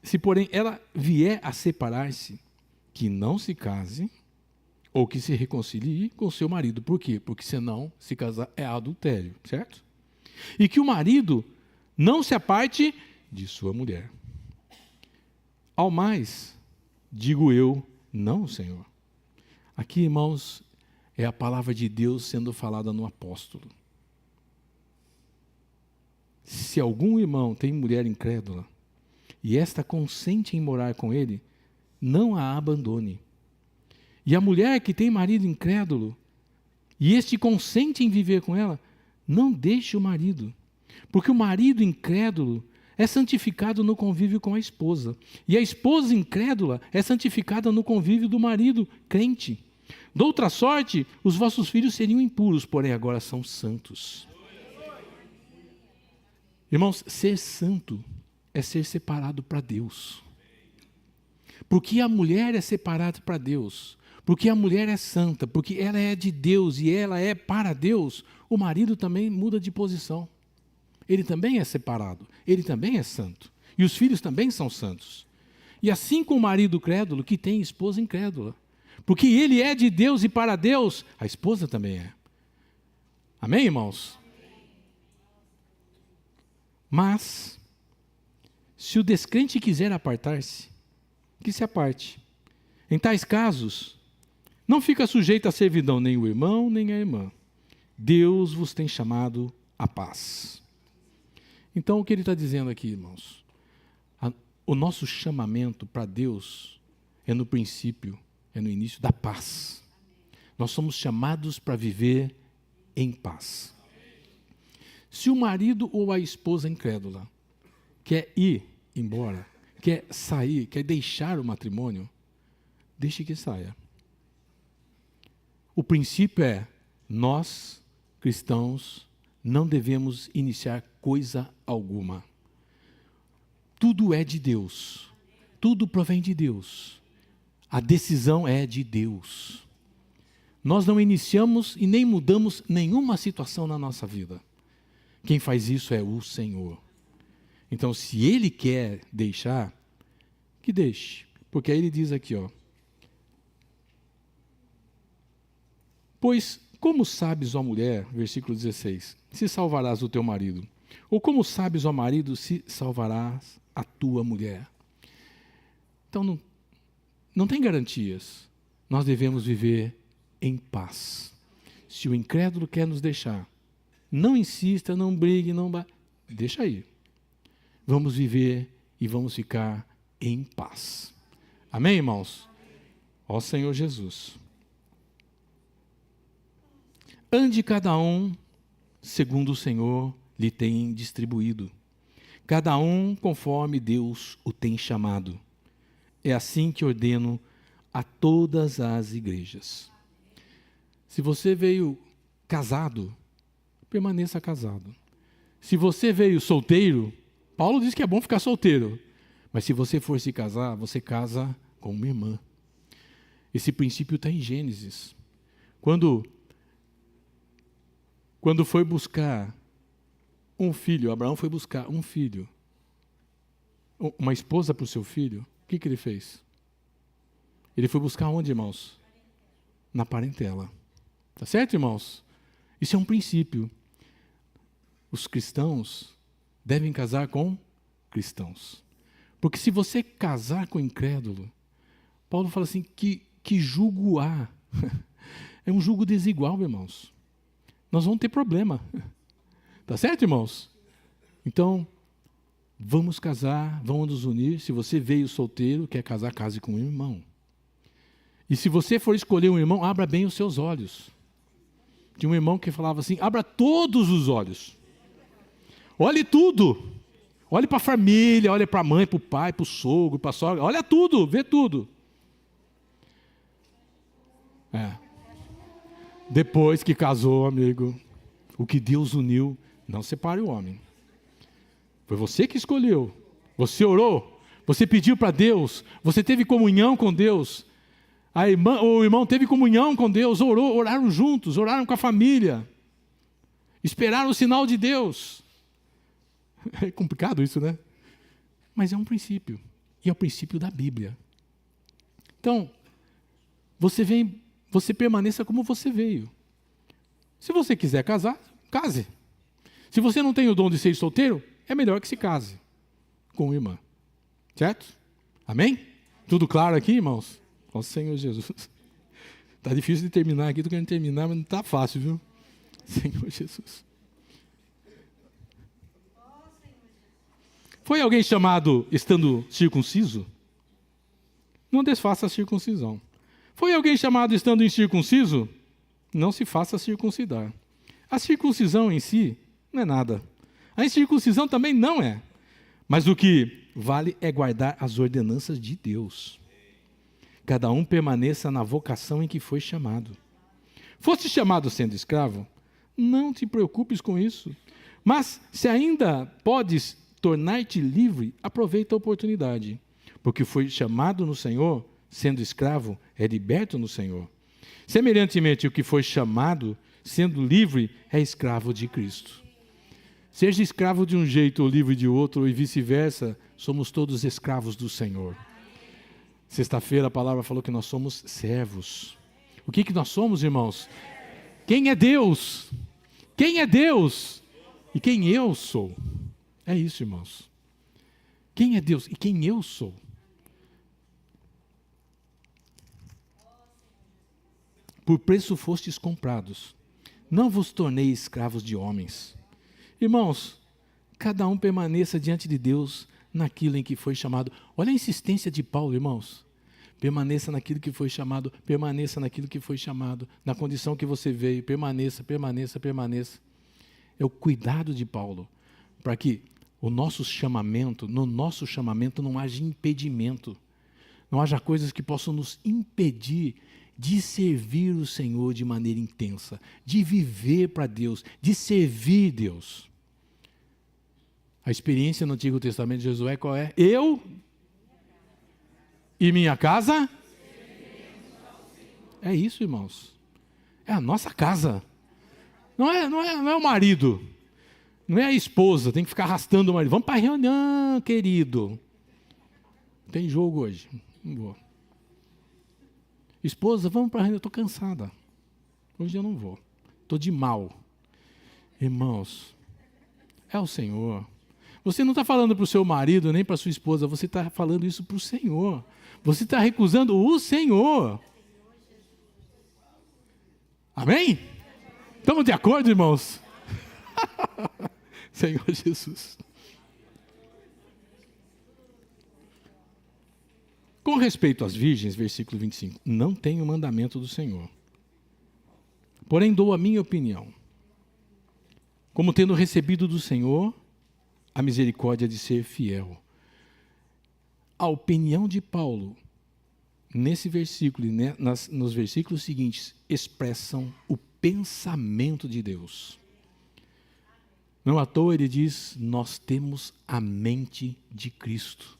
Se porém ela vier a separar-se, que não se case, ou que se reconcilie com seu marido. Por quê? Porque senão se casar é adultério, certo? E que o marido não se aparte de sua mulher. Ao mais, Digo eu, não, Senhor. Aqui, irmãos, é a palavra de Deus sendo falada no apóstolo. Se algum irmão tem mulher incrédula, e esta consente em morar com ele, não a abandone. E a mulher que tem marido incrédulo, e este consente em viver com ela, não deixe o marido. Porque o marido incrédulo é santificado no convívio com a esposa. E a esposa incrédula é santificada no convívio do marido crente. De outra sorte, os vossos filhos seriam impuros, porém agora são santos. Irmãos, ser santo é ser separado para Deus. Porque a mulher é separada para Deus, porque a mulher é santa, porque ela é de Deus e ela é para Deus, o marido também muda de posição. Ele também é separado, ele também é santo. E os filhos também são santos. E assim com o marido crédulo que tem esposa incrédula. Porque ele é de Deus e para Deus, a esposa também é. Amém, irmãos? Mas, se o descrente quiser apartar-se, que se aparte. Em tais casos, não fica sujeito à servidão nem o irmão, nem a irmã. Deus vos tem chamado à paz. Então, o que ele está dizendo aqui, irmãos? O nosso chamamento para Deus é no princípio, é no início da paz. Nós somos chamados para viver em paz. Se o marido ou a esposa incrédula quer ir embora, quer sair, quer deixar o matrimônio, deixe que saia. O princípio é, nós, cristãos, não devemos iniciar coisa alguma. Tudo é de Deus. Tudo provém de Deus. A decisão é de Deus. Nós não iniciamos e nem mudamos nenhuma situação na nossa vida. Quem faz isso é o Senhor. Então, se Ele quer deixar, que deixe. Porque aí ele diz aqui, ó. Pois, como sabes, ó mulher, versículo 16, se salvarás o teu marido? Ou como sabes, ó marido, se salvarás a tua mulher? Então, não tem garantias. Nós devemos viver em paz. Se o incrédulo quer nos deixar, não insista, não brigue, deixa aí. Vamos viver e vamos ficar em paz. Amém, irmãos? Ó Senhor Jesus. Ande cada um segundo o Senhor lhe tem distribuído. Cada um conforme Deus o tem chamado. É assim que ordeno a todas as igrejas. Se você veio casado, permaneça casado. Se você veio solteiro, Paulo diz que é bom ficar solteiro. Mas se você for se casar, você casa com uma irmã. Esse princípio está em Gênesis. Quando foi buscar um filho, Abraão foi buscar um filho, uma esposa para o seu filho, o que ele fez? Ele foi buscar onde, irmãos? Na parentela. Tá certo, irmãos? Isso é um princípio. Os cristãos devem casar com cristãos. Porque se você casar com incrédulo, Paulo fala assim, que jugo há? É um jugo desigual, irmãos. Nós vamos ter problema. Tá certo, irmãos? Então, vamos casar, vamos nos unir. Se você veio solteiro, quer casar, case com um irmão. E se você for escolher um irmão, abra bem os seus olhos. Tinha um irmão que falava assim, abra todos os olhos. Olhe tudo. Olhe para a família, olhe para a mãe, para o pai, para o sogro, para a sogra. Olha tudo, vê tudo. Depois que casou, amigo, o que Deus uniu, não separe o homem. Foi você que escolheu. Você orou, você pediu para Deus, você teve comunhão com Deus. O irmão teve comunhão com Deus, oraram juntos, oraram com a família. Esperaram o sinal de Deus. É complicado isso, né? Mas é um princípio. E é o princípio da Bíblia. Então, você permaneça como você veio. Se você quiser casar, case. Se você não tem o dom de ser solteiro, é melhor que se case com uma irmã. Certo? Amém? Tudo claro aqui, irmãos? Ó Senhor Jesus. Está difícil de terminar aqui, estou querendo terminar, mas não está fácil, viu? Senhor Jesus. Foi alguém chamado estando circunciso? Não desfaça a circuncisão. Foi alguém chamado estando incircunciso? Não se faça circuncidar. A circuncisão em si não é nada. A incircuncisão também não é. Mas o que vale é guardar as ordenanças de Deus. Cada um permaneça na vocação em que foi chamado. Foste chamado sendo escravo? Não te preocupes com isso. Mas se ainda podes tornar-te livre, aproveita a oportunidade. Porque foi chamado no Senhor, sendo escravo, é liberto no Senhor. Semelhantemente, o que foi chamado, sendo livre, é escravo de Cristo. Seja escravo de um jeito ou livre de outro, e vice-versa, somos todos escravos do Senhor. Sexta-feira a palavra falou que nós somos servos. O que nós somos, irmãos? Quem é Deus? Quem é Deus? E quem eu sou? É isso, irmãos. Quem é Deus e quem eu sou? Por preço fostes comprados. Não vos tornei escravos de homens. Irmãos, cada um permaneça diante de Deus naquilo em que foi chamado. Olha a insistência de Paulo, irmãos. Permaneça naquilo que foi chamado, permaneça naquilo que foi chamado, na condição que você veio, permaneça, permaneça, permaneça. É o cuidado de Paulo, para que no nosso chamamento não haja impedimento, não haja coisas que possam nos impedir de servir o Senhor de maneira intensa, de viver para Deus, de servir Deus. A experiência no Antigo Testamento de Josué qual é? Eu e minha casa? É isso, irmãos. É a nossa casa. Não é o marido. Não é a esposa, tem que ficar arrastando o marido. Vamos para a reunião, querido. Tem jogo hoje. Não vou. Esposa, vamos para a reunião. Eu estou cansada. Hoje eu não vou. Estou de mal. Irmãos, é o Senhor. Você não está falando para o seu marido, nem para a sua esposa. Você está falando isso para o Senhor. Você está recusando o Senhor. Amém? Estamos de acordo, irmãos? Senhor Jesus. Com respeito às virgens, versículo 25, não tenho mandamento do Senhor. Porém dou a minha opinião. Como tendo recebido do Senhor a misericórdia de ser fiel. A opinião de Paulo, nesse versículo e nos versículos seguintes, expressam o pensamento de Deus. Não à toa ele diz, nós temos a mente de Cristo.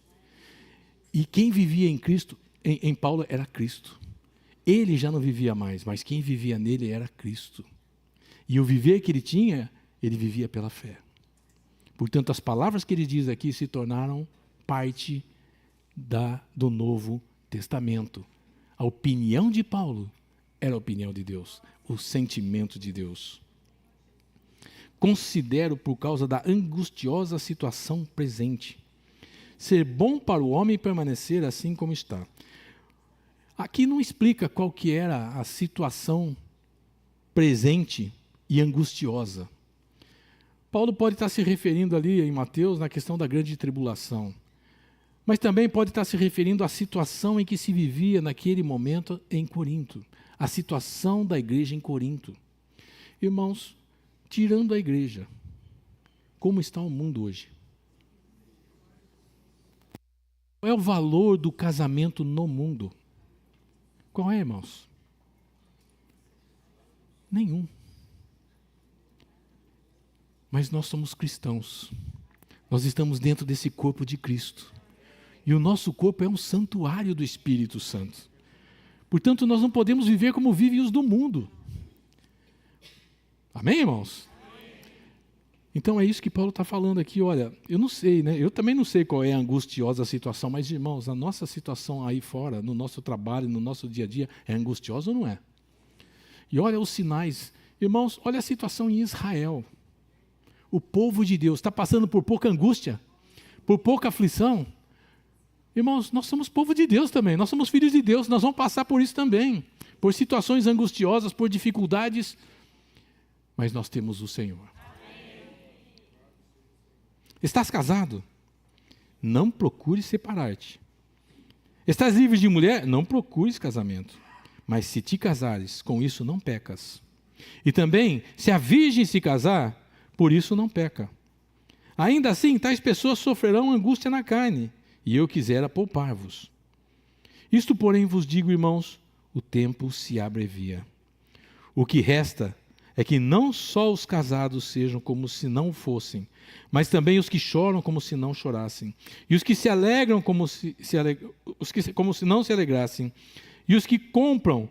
E quem vivia em Cristo, em Paulo, era Cristo. Ele já não vivia mais, mas quem vivia nele era Cristo. E o viver que ele tinha, ele vivia pela fé. Portanto, as palavras que ele diz aqui se tornaram parte do Novo Testamento. A opinião de Paulo era a opinião de Deus, o sentimento de Deus. Considero, por causa da angustiosa situação presente, ser bom para o homem permanecer assim como está. Aqui não explica qual que era a situação presente e angustiosa. Paulo pode estar se referindo ali em Mateus na questão da grande tribulação, mas também pode estar se referindo à situação em que se vivia naquele momento em Corinto, a situação da igreja em Corinto. Irmãos, tirando a igreja, como está o mundo hoje? Qual é o valor do casamento no mundo? Qual é, irmãos? Nenhum. Mas nós somos cristãos. Nós estamos dentro desse corpo de Cristo. E o nosso corpo é um santuário do Espírito Santo. Portanto, nós não podemos viver como vivem os do mundo. Amém, irmãos? Então é isso que Paulo está falando aqui. Olha, eu não sei, né? Eu também não sei qual é a angustiosa situação, mas, irmãos, a nossa situação aí fora, no nosso trabalho, no nosso dia a dia, é angustiosa ou não é? E olha os sinais. Irmãos, olha a situação em Israel. O povo de Deus está passando por pouca angústia, por pouca aflição. Irmãos, nós somos povo de Deus também, nós somos filhos de Deus, nós vamos passar por isso também, por situações angustiosas, por dificuldades, mas nós temos o Senhor. Estás casado? Não procure separar-te. Estás livre de mulher? Não procures casamento. Mas se te casares, com isso não pecas. E também, se a virgem se casar, por isso não peca. Ainda assim, tais pessoas sofrerão angústia na carne, e eu quisera poupar-vos. Isto, porém, vos digo, irmãos, o tempo se abrevia. O que resta é que não só os casados sejam como se não fossem, mas também os que choram como se não chorassem, e os que se alegram como se não se alegrassem, e os que compram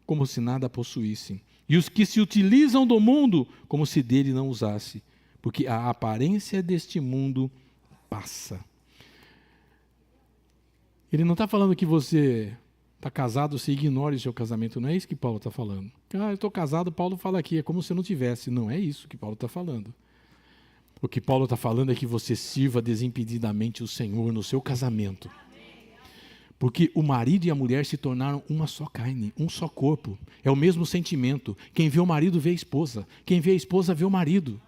como se nada possuíssem, e os que se utilizam do mundo como se dele não usasse, porque a aparência deste mundo passa. Ele não está falando que você está casado, você ignore o seu casamento. Não é isso que Paulo está falando. Eu estou casado, Paulo fala aqui, é como se eu não tivesse. Não é isso que Paulo está falando. O que Paulo está falando é que você sirva desimpedidamente o Senhor no seu casamento. Porque o marido e a mulher se tornaram uma só carne, um só corpo. É o mesmo sentimento. Quem vê o marido vê a esposa. Quem vê a esposa vê o marido.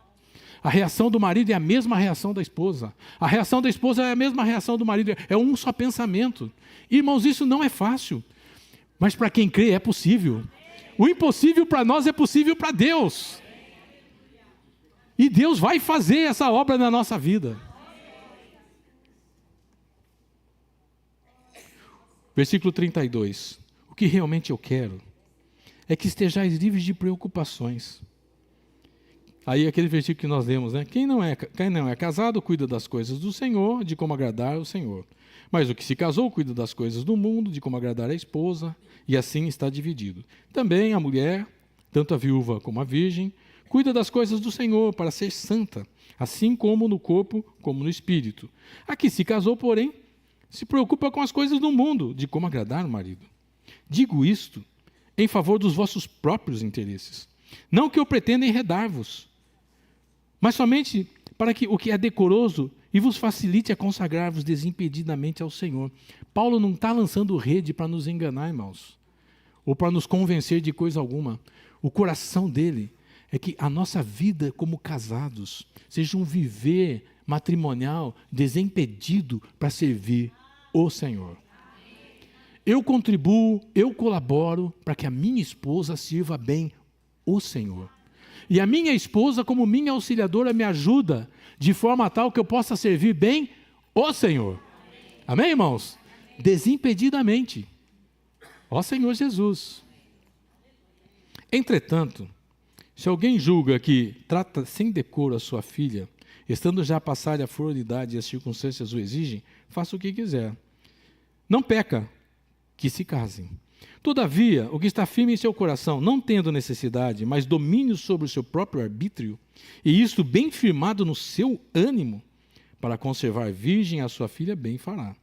A reação do marido é a mesma reação da esposa. A reação da esposa é a mesma reação do marido. É um só pensamento. Irmãos, isso não é fácil. Mas para quem crê é possível. O impossível para nós é possível para Deus. E Deus vai fazer essa obra na nossa vida. Versículo 32. O que realmente eu quero é que estejais livres de preocupações. Aí aquele versículo que nós lemos, né? Quem não é casado cuida das coisas do Senhor, de como agradar o Senhor. Mas o que se casou cuida das coisas do mundo, de como agradar a esposa, e assim está dividido. Também a mulher, tanto a viúva como a virgem, cuida das coisas do Senhor para ser santa, assim como no corpo, como no espírito. A que se casou, porém, se preocupa com as coisas do mundo, de como agradar o marido. Digo isto em favor dos vossos próprios interesses. Não que eu pretenda enredar-vos, mas somente para que o que é decoroso e vos facilite a consagrar-vos desimpedidamente ao Senhor. Paulo não está lançando rede para nos enganar, irmãos, ou para nos convencer de coisa alguma. O coração dele é que a nossa vida como casados seja um viver matrimonial desimpedido para servir o Senhor. Eu contribuo, eu colaboro para que a minha esposa sirva bem o Senhor. E a minha esposa, como minha auxiliadora, me ajuda de forma tal que eu possa servir bem o Senhor. Amém, irmãos? Desimpedidamente. Ó Senhor Jesus. Entretanto, se alguém julga que trata sem decoro a sua filha, estando já a passar a flor de idade e as circunstâncias o exigem, faça o que quiser. Não peca, que se casem. Todavia, o que está firme em seu coração, não tendo necessidade, mas domínio sobre o seu próprio arbítrio, e isto bem firmado no seu ânimo, para conservar virgem a sua filha, bem fará.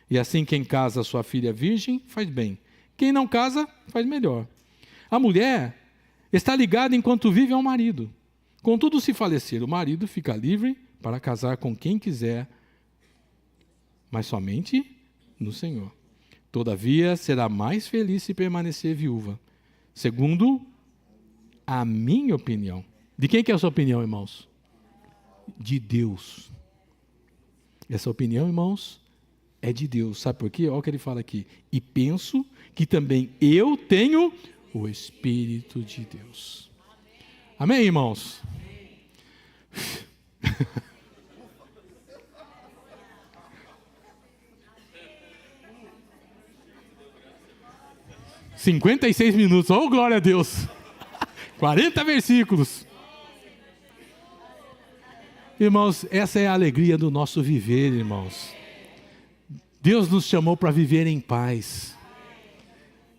E assim quem casa a sua filha virgem, faz bem. Quem não casa, faz melhor. A mulher está ligada enquanto vive ao marido. Contudo, se falecer, o marido fica livre para casar com quem quiser, mas somente no Senhor. Todavia, será mais feliz se permanecer viúva, segundo a minha opinião. De quem que é a sua opinião, irmãos? De Deus. Essa opinião, irmãos, é de Deus. Sabe por quê? Olha o que ele fala aqui. E penso que também eu tenho o Espírito de Deus. Amém, irmãos? Amém. 56 minutos, oh glória a Deus, 40 versículos. Irmãos, essa é a alegria do nosso viver, irmãos. Deus nos chamou para viver em paz.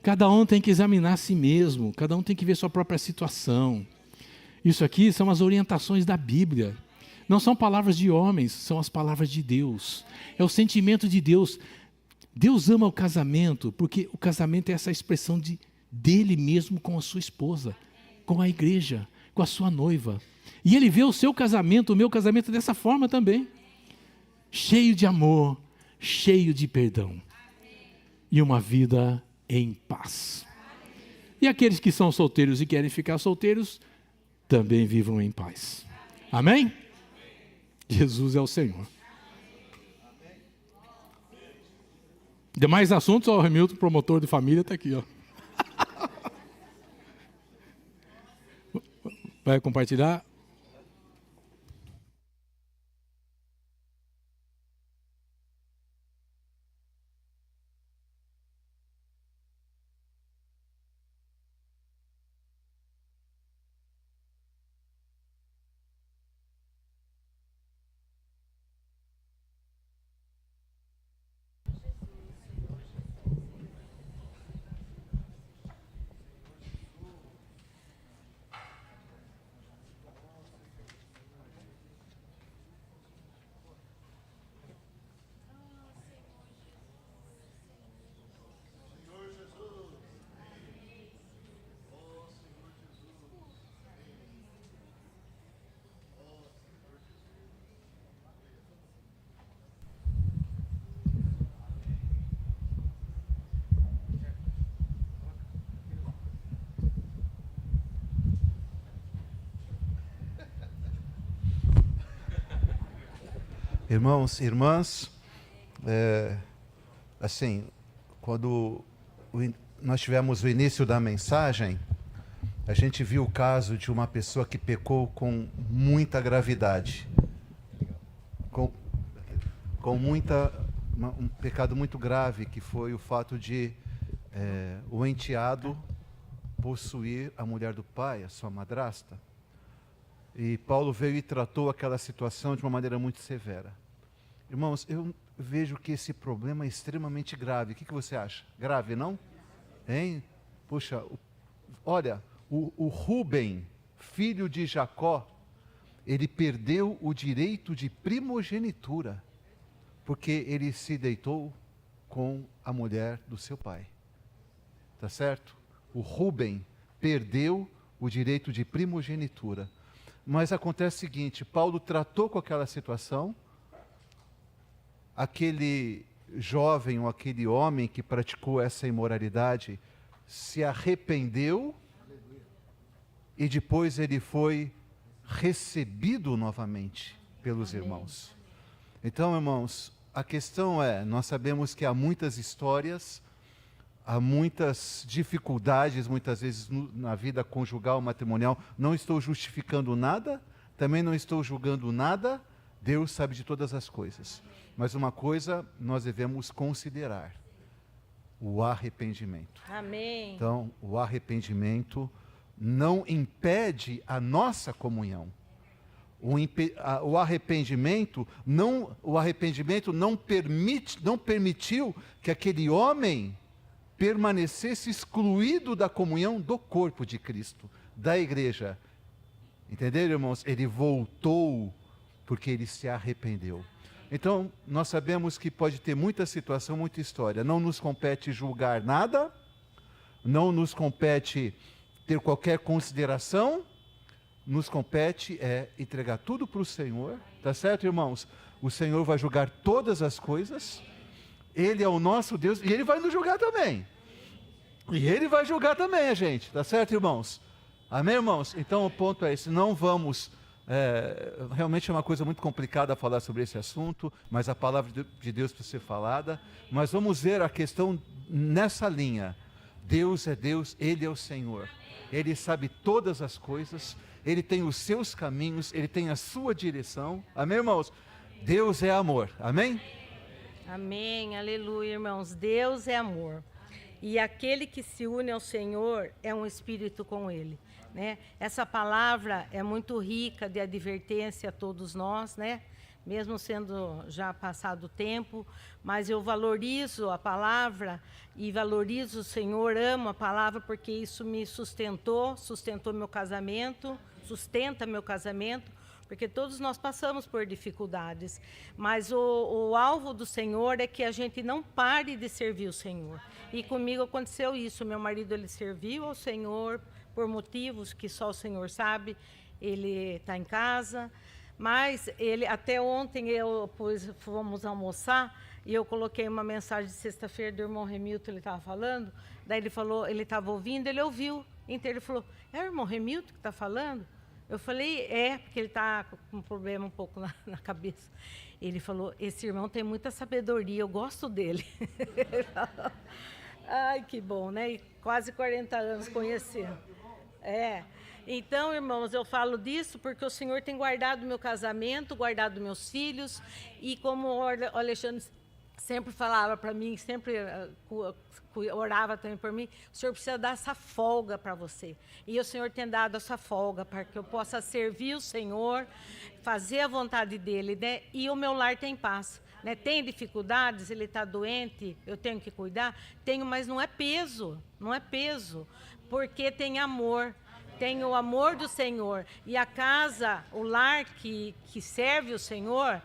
Cada um tem que examinar a si mesmo, cada um tem que ver sua própria situação. Isso aqui são as orientações da Bíblia. Não são palavras de homens, são as palavras de Deus. É o sentimento de Deus. Deus ama o casamento, porque o casamento é essa expressão dele mesmo com a sua esposa, com a igreja, com a sua noiva. E ele vê o seu casamento, o meu casamento dessa forma também. Cheio de amor, cheio de perdão e uma vida em paz. E aqueles que são solteiros e querem ficar solteiros, também vivam em paz. Amém? Jesus é o Senhor. Demais assuntos, o Hamilton, promotor de família, está aqui, ó. Vai compartilhar? Irmãos e irmãs, assim, quando nós tivemos o início da mensagem, a gente viu o caso de uma pessoa que pecou com muita gravidade, um pecado muito grave, que foi o fato de o enteado possuir a mulher do pai, a sua madrasta. E Paulo veio e tratou aquela situação de uma maneira muito severa. Irmãos, eu vejo que esse problema é extremamente grave. O que você acha? Grave, não? Hein? Puxa, olha, o Rúben, filho de Jacó, ele perdeu o direito de primogenitura, porque ele se deitou com a mulher do seu pai. Tá certo? O Rúben perdeu o direito de primogenitura. Mas acontece o seguinte, Paulo tratou com aquela situação, aquele jovem ou aquele homem que praticou essa imoralidade se arrependeu e depois ele foi recebido novamente pelos irmãos. Então, irmãos, a questão é, nós sabemos que há muitas histórias, há muitas dificuldades, muitas vezes, na vida conjugal, matrimonial. Não estou justificando nada, também não estou julgando nada. Deus sabe de todas as coisas. Mas uma coisa nós devemos considerar: o arrependimento. Amém. Então, o arrependimento não impede a nossa comunhão. O arrependimento não permitiu que aquele homem permanecesse excluído da comunhão do corpo de Cristo, da igreja. Entenderam, irmãos? Ele voltou porque ele se arrependeu. Então, nós sabemos que pode ter muita situação, muita história. Não nos compete julgar nada, não nos compete ter qualquer consideração, nos compete entregar tudo para o Senhor, tá certo, irmãos? O Senhor vai julgar todas as coisas. Ele é o nosso Deus e Ele vai nos julgar também. E Ele vai julgar também a gente, tá certo, irmãos? Amém, irmãos? Então o ponto é esse, não vamos... realmente é uma coisa muito complicada falar sobre esse assunto, mas a palavra de Deus precisa ser falada. Mas vamos ver a questão nessa linha. Deus é Deus, Ele é o Senhor. Ele sabe todas as coisas, Ele tem os seus caminhos, Ele tem a sua direção. Amém, irmãos? Deus é amor, amém? Amém, aleluia, irmãos. Deus é amor. E aquele que se une ao Senhor é um espírito com Ele, né? Essa palavra é muito rica de advertência a todos nós, né? Mesmo sendo já passado o tempo, mas eu valorizo a palavra e valorizo o Senhor, amo a palavra, porque isso me sustentou meu casamento, sustenta meu casamento, porque todos nós passamos por dificuldades, mas o alvo do Senhor é que a gente não pare de servir o Senhor. E comigo aconteceu isso, meu marido, ele serviu ao Senhor por motivos que só o Senhor sabe, ele está em casa, mas ele, até ontem fomos almoçar, e eu coloquei uma mensagem de sexta-feira do irmão Remilton, ele estava falando, daí ele falou, ele estava ouvindo, ele ouviu inteiro, ele falou, é o irmão Remilton que está falando? Eu falei, porque ele está com um problema um pouco na cabeça. Ele falou, esse irmão tem muita sabedoria, eu gosto dele. Ai, que bom, né? E quase 40 anos conhecendo. Então, irmãos, eu falo disso porque o Senhor tem guardado meu casamento, guardado meus filhos, e como o Alexandre sempre falava para mim, sempre orava também por mim, o Senhor precisa dar essa folga para você. E o Senhor tem dado essa folga para que eu possa servir o Senhor, fazer a vontade dEle, né? E o meu lar tem paz. Né? Tem dificuldades, ele está doente, eu tenho que cuidar? Tenho, mas não é peso, porque tem amor. Tem o amor do Senhor. E a casa, o lar que serve o Senhor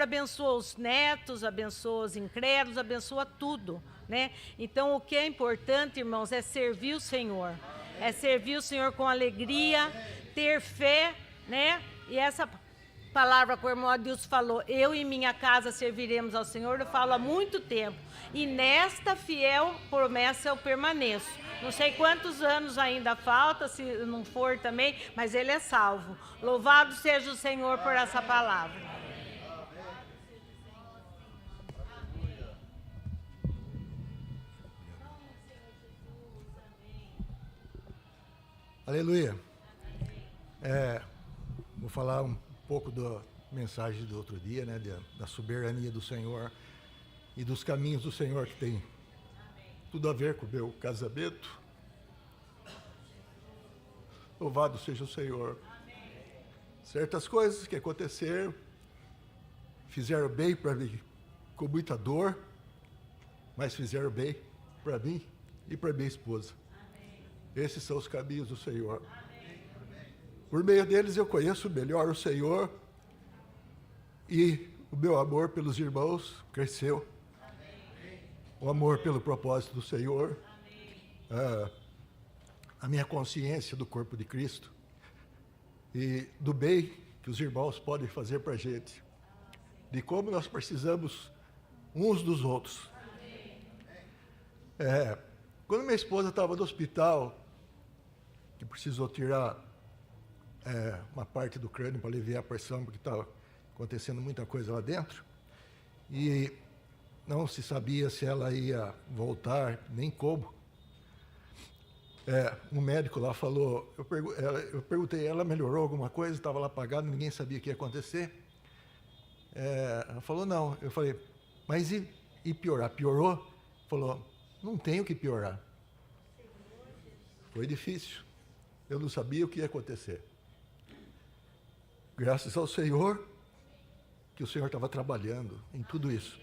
abençoa os netos, abençoa os incrédulos, abençoa tudo, né? Então, o que é importante, irmãos, é servir o Senhor. É servir o Senhor com alegria, ter fé, né? E essa palavra que o irmão Adilson falou, eu e minha casa serviremos ao Senhor, eu falo há muito tempo. E nesta fiel promessa eu permaneço. Não sei quantos anos ainda falta, se não for também, mas ele é salvo. Louvado seja o Senhor por essa palavra. Aleluia. Vou falar um pouco da mensagem do outro dia, né, da soberania do Senhor e dos caminhos do Senhor que tem tudo a ver com o meu casamento. Louvado seja o Senhor. Certas coisas que aconteceram fizeram bem para mim, com muita dor, mas fizeram bem para mim e para minha esposa. Esses são os caminhos do Senhor. Por meio deles eu conheço melhor o Senhor e o meu amor pelos irmãos cresceu. O amor pelo propósito do Senhor, a minha consciência do corpo de Cristo e do bem que os irmãos podem fazer para a gente, de como nós precisamos uns dos outros. Quando minha esposa estava no hospital, que precisou tirar uma parte do crânio para aliviar a pressão, porque estava acontecendo muita coisa lá dentro, e não se sabia se ela ia voltar, nem como. Um médico lá falou, eu perguntei, ela melhorou alguma coisa? Estava lá apagado, ninguém sabia o que ia acontecer. Ela falou, não. Eu falei, mas e piorar? Piorou? Falou, não tem o que piorar. Foi difícil. Eu não sabia o que ia acontecer. Graças ao Senhor, que o Senhor estava trabalhando em tudo isso.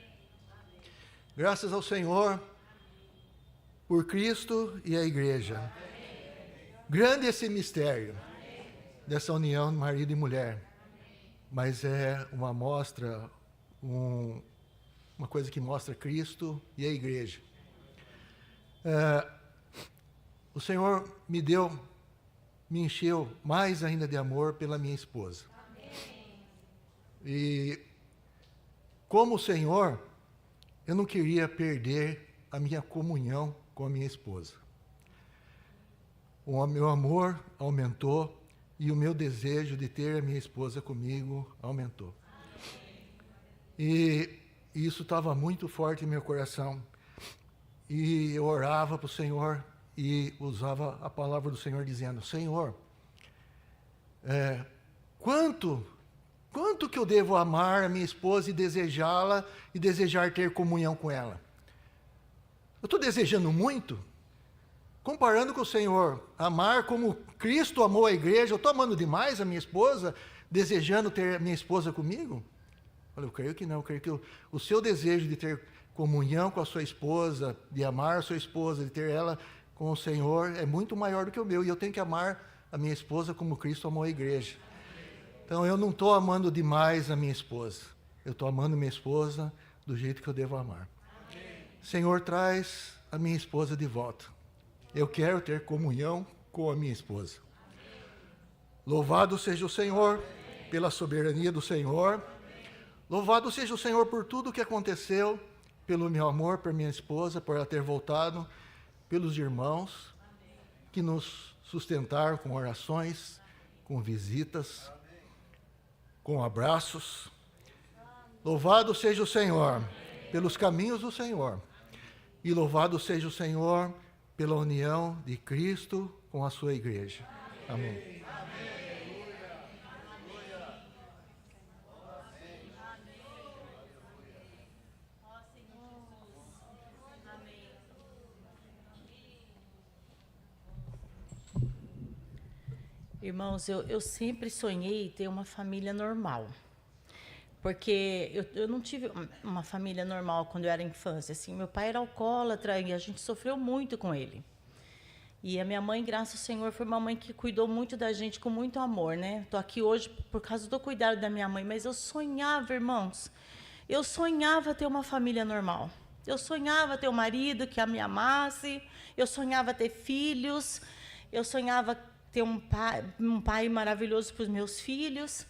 Graças ao Senhor, por Cristo e a igreja. Grande esse mistério dessa união de marido e mulher. Mas é uma mostra, uma coisa que mostra Cristo e a igreja. O Senhor me encheu mais ainda de amor pela minha esposa. E como o Senhor, eu não queria perder a minha comunhão com a minha esposa. O meu amor aumentou e o meu desejo de ter a minha esposa comigo aumentou. E isso estava muito forte em meu coração. E eu orava para o Senhor e usava a palavra do Senhor dizendo, Senhor, quanto que eu devo amar a minha esposa e desejá-la e desejar ter comunhão com ela? Eu estou desejando muito? Comparando com o Senhor, amar como Cristo amou a igreja, eu estou amando demais a minha esposa, desejando ter a minha esposa comigo? Eu creio que não, eu creio que o seu desejo de ter comunhão com a sua esposa, de amar a sua esposa, de ter ela com o Senhor, é muito maior do que o meu, e eu tenho que amar a minha esposa como Cristo amou a igreja. Então eu não estou amando demais a minha esposa, eu estou amando minha esposa do jeito que eu devo amar. Senhor, traz a minha esposa de volta. Eu quero ter comunhão com a minha esposa. Louvado seja o Senhor pela soberania do Senhor. Louvado seja o Senhor por tudo o que aconteceu, pelo meu amor, por minha esposa, por ela ter voltado, pelos irmãos que nos sustentaram com orações, com visitas, com abraços. Louvado seja o Senhor pelos caminhos do Senhor. E louvado seja o Senhor pela união de Cristo com a sua igreja. Amém. Irmãos, eu sempre sonhei ter uma família normal. Porque eu não tive uma família normal quando eu era infância. Assim, meu pai era alcoólatra e a gente sofreu muito com ele. E a minha mãe, graças ao Senhor, foi uma mãe que cuidou muito da gente com muito amor, né? Estou aqui hoje por causa do cuidado da minha mãe, mas eu sonhava, irmãos, eu sonhava ter uma família normal. Eu sonhava ter um marido que me amasse, eu sonhava ter filhos, eu sonhava ter um pai maravilhoso para os meus filhos.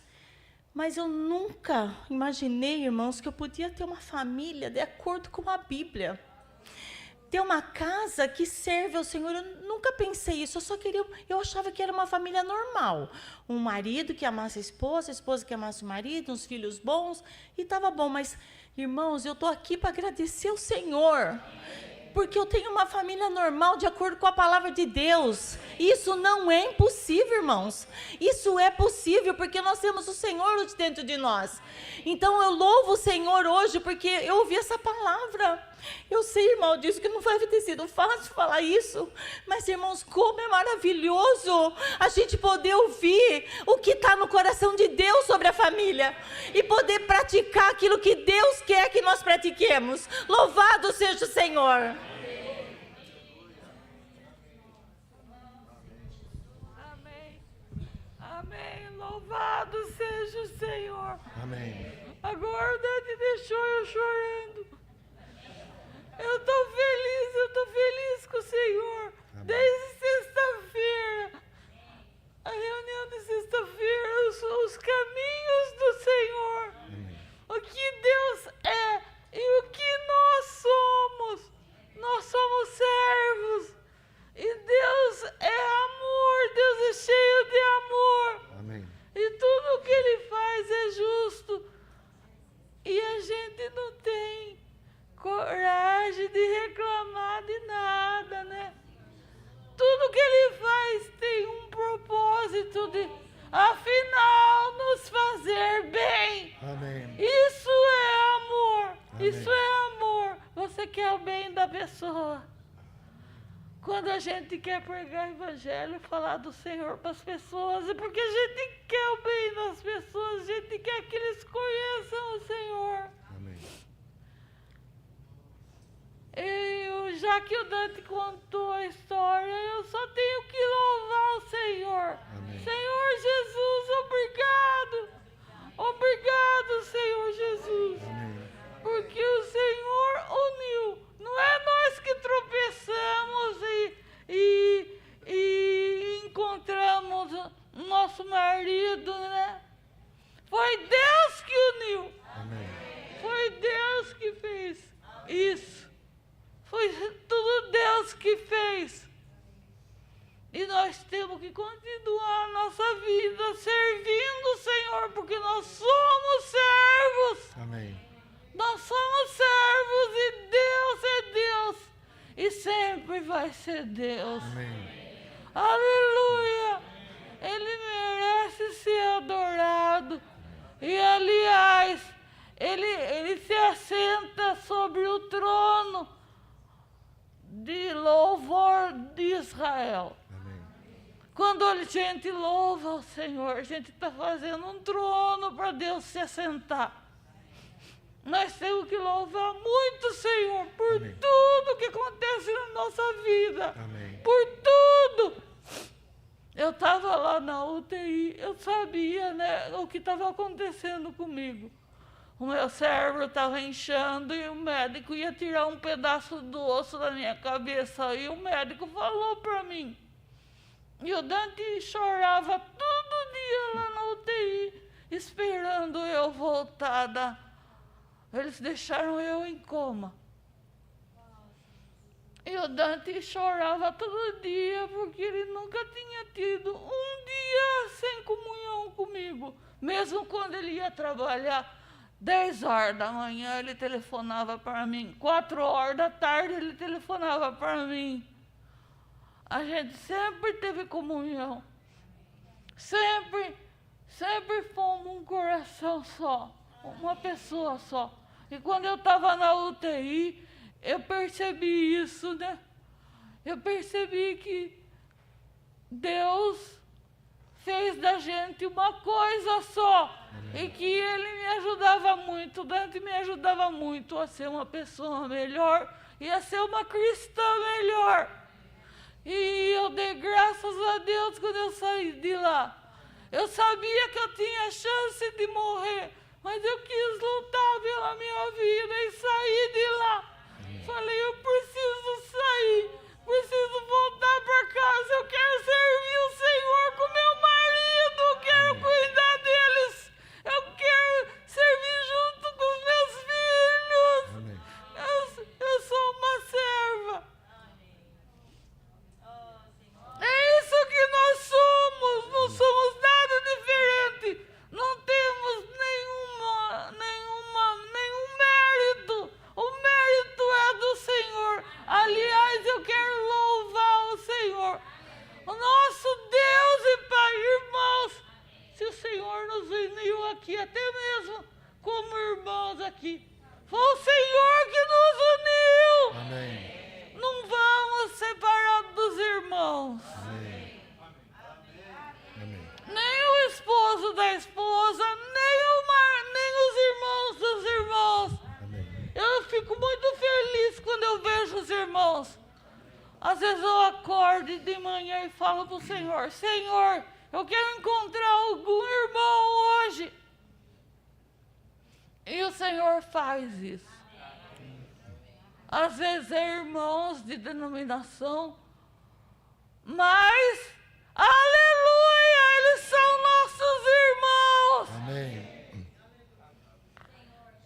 Mas eu nunca imaginei, irmãos, que eu podia ter uma família de acordo com a Bíblia. Ter uma casa que serve ao Senhor. Eu nunca pensei isso. Eu achava que era uma família normal. Um marido que amasse a esposa que amasse o marido, uns filhos bons, e estava bom. Mas, irmãos, eu estou aqui para agradecer ao Senhor. Porque eu tenho uma família normal de acordo com a palavra de Deus. Isso não é impossível, irmãos. Isso é possível porque nós temos o Senhor dentro de nós. Então eu louvo o Senhor hoje porque eu ouvi essa palavra. Eu sei, irmão, disso que não vai ter sido fácil falar isso. Mas, irmãos, como é maravilhoso a gente poder ouvir o que está no coração de Deus sobre a família. E poder praticar aquilo que Deus quer que nós pratiquemos. Louvado seja o Senhor. Amém. Louvado seja o Senhor. Amém. Agora o Dante deixou eu chorando. Eu estou feliz com o Senhor. Amém. Desde sexta-feira. A reunião de sexta-feira, os caminhos do Senhor. Amém. O que Deus é e o que nós somos. Nós somos servos. E Deus é amor, Deus é cheio de amor. Amém. E tudo o que Ele faz é justo. E a gente não tem coragem de reclamar de nada, né? Tudo que Ele faz tem um propósito de, afinal, nos fazer bem. Amém. Isso é amor. Amém. Isso é amor. Você quer o bem da pessoa. Quando a gente quer pregar o evangelho, falar do Senhor para as pessoas, é porque a gente quer o bem das pessoas, a gente quer que eles conheçam o Senhor. Amém. Já que o Dante contou a história, eu só tenho que louvar o Senhor. Amém. Senhor Jesus, obrigado. Obrigado, Senhor Jesus. Amém. Porque o Senhor uniu. Não é nós que tropeçamos e encontramos nosso marido, né? Foi Deus que uniu. Amém. Foi Deus que fez isso. Foi tudo Deus que fez. E nós temos que continuar a nossa vida servindo o Senhor, porque nós somos servos. Amém. Nós somos servos e Deus é Deus. E sempre vai ser Deus. Amém. Aleluia! Ele merece ser adorado. E, aliás, ele se assenta sobre o trono de louvor de Israel. Amém. Quando a gente louva o Senhor, a gente está fazendo um trono para Deus se assentar. Nós temos que louvar muito o Senhor por Amém. tudo que acontece na nossa vida. Amém. Por tudo. Eu estava lá na UTI, eu sabia, né, o que estava acontecendo comigo. O meu cérebro estava inchando e o médico ia tirar um pedaço do osso da minha cabeça. E o médico falou para mim. E o Dante chorava todo dia lá na UTI, esperando eu voltar Eles deixaram eu em coma. E o Dante chorava todo dia, porque ele nunca tinha tido um dia sem comunhão comigo. Mesmo quando ele ia trabalhar, 10 horas da manhã ele telefonava para mim, 4 horas da tarde ele telefonava para mim. A gente sempre teve comunhão. Sempre fomos um coração só, uma pessoa só. E quando eu estava na UTI, eu percebi isso, né? Eu percebi que Deus fez da gente uma coisa só. E que Ele me ajudava muito, Dante me ajudava muito a ser uma pessoa melhor e a ser uma cristã melhor. E eu dei graças a Deus quando eu saí de lá. Eu sabia que eu tinha chance de morrer, mas eu quis lutar pela minha vida e sair de lá. Falei, eu preciso sair, preciso voltar para casa, eu quero servir o Senhor com meu marido, eu quero cuidar deles, eu quero servir junto com os meus filhos. Eu sou uma serva. É isso que nós somos, não somos nada diferente, não temos nenhum mérito, o mérito é do Senhor. Aliás, eu quero louvar o Senhor, o nosso Deus e Pai. Irmãos, se o Senhor nos uniu aqui, até mesmo como irmãos aqui, foi o Senhor que nos uniu. Amém. Não vamos separar dos irmãos. Amém. Nem o esposo da esposa, nem os irmãos dos irmãos. Amém. Eu fico muito feliz quando eu vejo os irmãos. Às vezes eu acordo de manhã e falo para o Senhor, Senhor, eu quero encontrar algum irmão hoje. E o Senhor faz isso. Às vezes é irmãos de denominação, mas, aleluia, eles são nossos irmãos. Amém.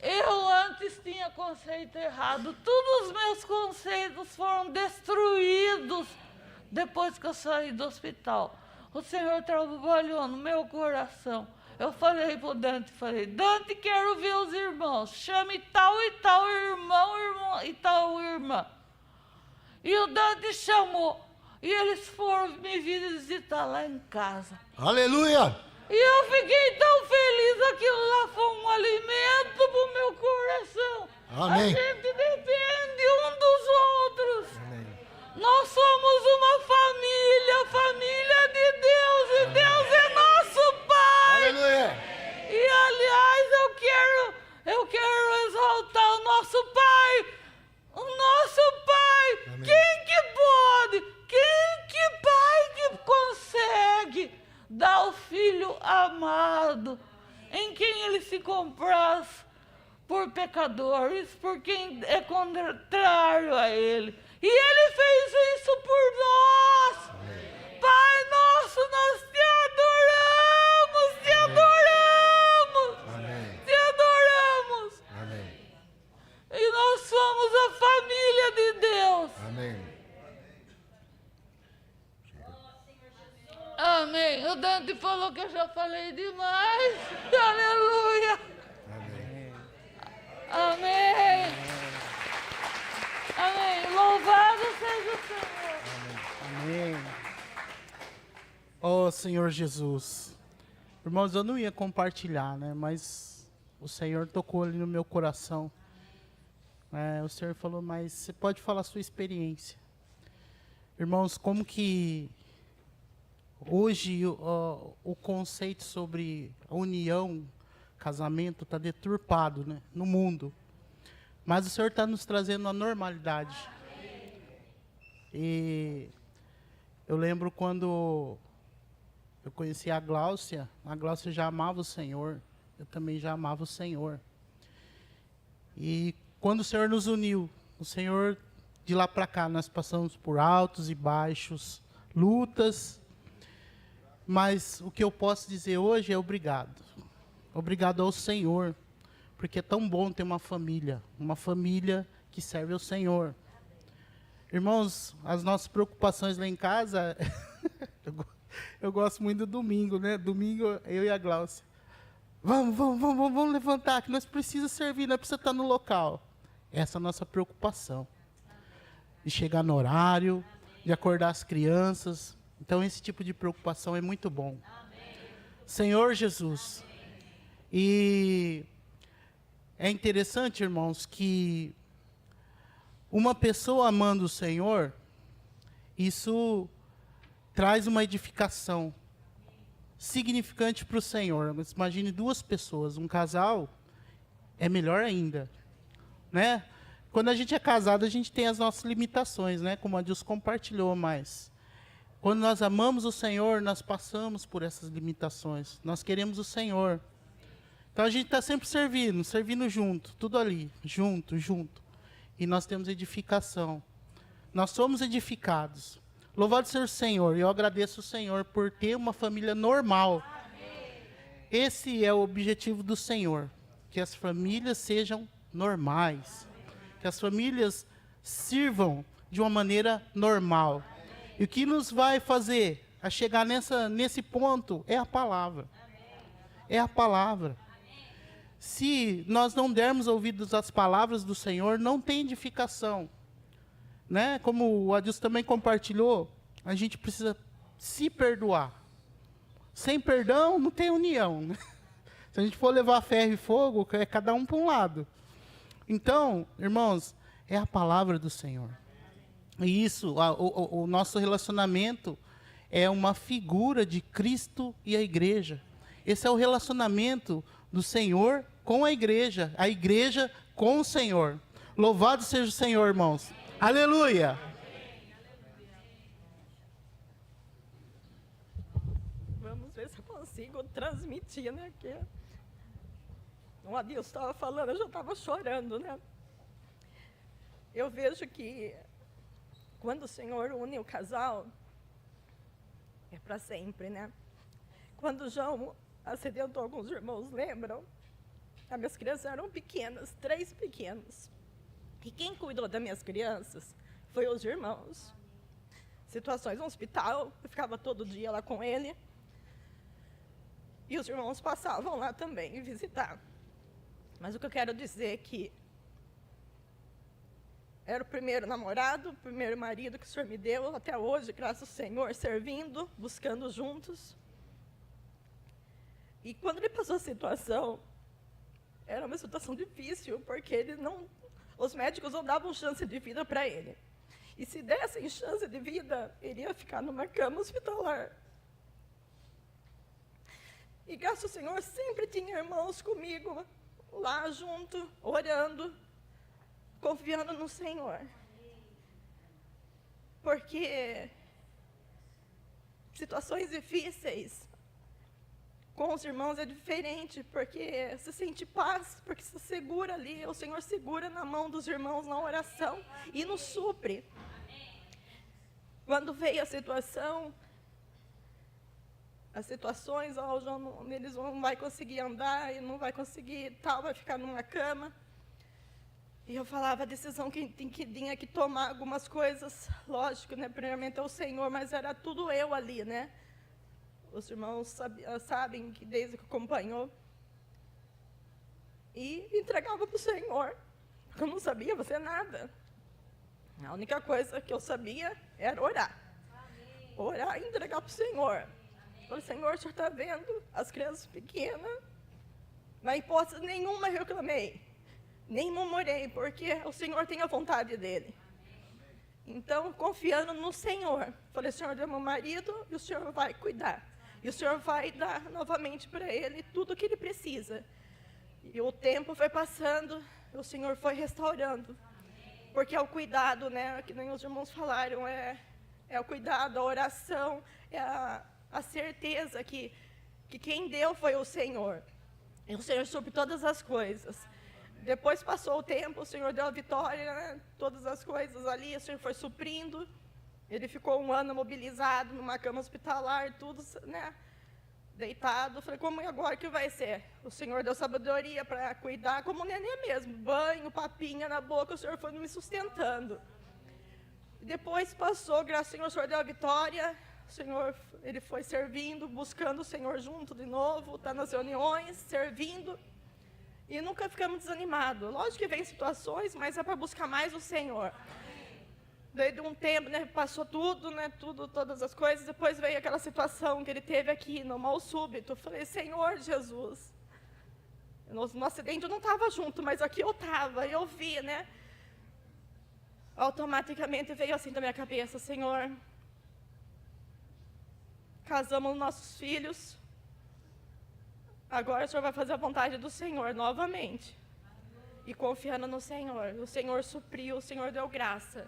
Eu antes tinha conceito errado, todos os meus conceitos foram destruídos depois que eu saí do hospital. O Senhor trabalhou no meu coração. Eu falei para o Dante, Dante, quero ver os irmãos, chame tal e tal irmão e tal irmã. E o Dante chamou, e eles foram me visitar lá em casa. Aleluia! E eu fiquei tão feliz, aquilo lá foi um alimento para o meu coração. Amém. A gente depende um dos outros. Amém. Nós somos uma família de Deus, e Deus é nosso Pai. Aleluia! E aliás, eu quero exaltar o nosso Pai. O nosso Pai. Amém. Quem que pode? Que pai que consegue dar o filho amado em quem ele se compraz por pecadores, por quem é contrário a ele. E ele fez isso por nós. Amém. Pai nosso, nós te adoramos, te adoramos, Amém. te adoramos. Amém. E nós somos a família de Deus. Amém. Amém. O Dante falou que eu já falei demais. Aleluia. Amém. Amém. Amém. Louvado seja o Senhor. Amém. Ó Senhor Jesus. Irmãos, eu não ia compartilhar, né? Mas o Senhor tocou ali no meu coração. O Senhor falou, mas você pode falar a sua experiência. Irmãos, como que hoje o conceito sobre união, casamento, está deturpado, né, no mundo. Mas o Senhor está nos trazendo a normalidade. E eu lembro quando eu conheci a Gláucia já amava o Senhor, eu também já amava o Senhor. E quando o Senhor nos uniu, o Senhor, de lá para cá, nós passamos por altos e baixos, lutas, mas o que eu posso dizer hoje é obrigado. Obrigado ao Senhor, porque é tão bom ter uma família que serve ao Senhor. Irmãos, as nossas preocupações lá em casa, eu gosto muito do domingo, né? Domingo, eu e a Glaucia. Vamos levantar, que nós precisamos servir, nós precisamos estar no local. Essa é a nossa preocupação. De chegar no horário, de acordar as crianças. Então, esse tipo de preocupação é muito bom. Amém. Senhor Jesus. Amém. E é interessante, irmãos, que uma pessoa amando o Senhor, isso traz uma edificação significante para o Senhor. Mas imagine 2 pessoas, um casal, é melhor ainda, né? Quando a gente é casado, a gente tem as nossas limitações, né? Como a Deus compartilhou, mas quando nós amamos o Senhor, nós passamos por essas limitações. Nós queremos o Senhor. Então a gente está sempre servindo junto, tudo ali, junto. E nós temos edificação. Nós somos edificados. Louvado seja o Senhor. E eu agradeço o Senhor por ter uma família normal. Amém. Esse é o objetivo do Senhor. Que as famílias sejam normais. Que as famílias sirvam de uma maneira normal. E o que nos vai fazer a chegar nesse ponto é a palavra. É a palavra. Se nós não dermos ouvidos às palavras do Senhor, não tem edificação. Né? Como o Adilson também compartilhou, a gente precisa se perdoar. Sem perdão, não tem união. Se a gente for levar ferro e fogo, é cada um para um lado. Então, irmãos, é a palavra do Senhor. E isso, o nosso relacionamento é uma figura de Cristo e a igreja. Esse é o relacionamento do Senhor com a igreja com o Senhor. Louvado seja o Senhor, irmãos. Aleluia! Vamos ver se eu consigo transmitir, né? Que o Adilson estava falando, eu já estava chorando, né? Eu vejo que quando o Senhor une o casal, é para sempre, né? Quando João acidentou, alguns irmãos lembram, as minhas crianças eram pequenas, 3 pequenos. E quem cuidou das minhas crianças foi os irmãos. Situações no hospital, eu ficava todo dia lá com ele. E os irmãos passavam lá também visitar. Mas o que eu quero dizer é que era o primeiro namorado, o primeiro marido que o Senhor me deu, até hoje, graças ao Senhor, servindo, buscando juntos. E quando ele passou a situação, era uma situação difícil, porque ele não, os médicos não davam chance de vida para ele. E se dessem chance de vida, ele ia ficar numa cama hospitalar. E graças ao Senhor, sempre tinha irmãos comigo, lá junto, orando, confiando no Senhor. Porque situações difíceis com os irmãos é diferente, porque se sente paz, porque se segura ali, o Senhor segura na mão dos irmãos na oração e nos supre. Quando veio a situação, as situações, o João, eles não vai conseguir andar, e não vai conseguir tal, vai ficar numa cama. E eu falava a decisão que tinha que tomar algumas coisas, lógico, né, primeiramente é o Senhor, mas era tudo eu ali, né? Os irmãos sabem que desde que acompanhou. E entregava para o Senhor, porque eu não sabia fazer nada. A única coisa que eu sabia era orar. Amém. Orar e entregar para o Senhor. Falei, Senhor, o Senhor está vendo as crianças pequenas? Na hipótese nenhuma reclamei, nem murmurei, porque o Senhor tem a vontade dele. Então, confiando no Senhor, falei, Senhor, deu meu marido e o Senhor vai cuidar. E o Senhor vai dar novamente para ele tudo o que ele precisa. E o tempo foi passando, o Senhor foi restaurando. Porque é o cuidado, né, que nem os irmãos falaram, é o cuidado, a oração, é a certeza que quem deu foi o Senhor. E o Senhor supre todas as coisas. Depois passou o tempo, o Senhor deu a vitória, né, todas as coisas ali, o Senhor foi suprindo. Ele ficou 1 ano mobilizado numa cama hospitalar, tudo, né? deitado. Falei, como é agora que vai ser? O Senhor deu sabedoria para cuidar como neném mesmo. Banho, papinha na boca, o Senhor foi me sustentando. Depois passou, graças ao Senhor, o Senhor deu a vitória. O Senhor, ele foi servindo, buscando o Senhor junto de novo, está nas reuniões, servindo. E nunca ficamos desanimados. Lógico que vem situações, mas é para buscar mais o Senhor. Daí de um tempo, né, passou tudo, né, todas as coisas. Depois veio aquela situação que ele teve aqui, no mal súbito. Eu falei, Senhor Jesus, no acidente eu não estava junto, mas aqui eu estava, eu vi, né? Automaticamente veio assim da minha cabeça, Senhor, casamos nossos filhos, agora o Senhor vai fazer a vontade do Senhor novamente. E confiando no Senhor. O Senhor supriu, o Senhor deu graça.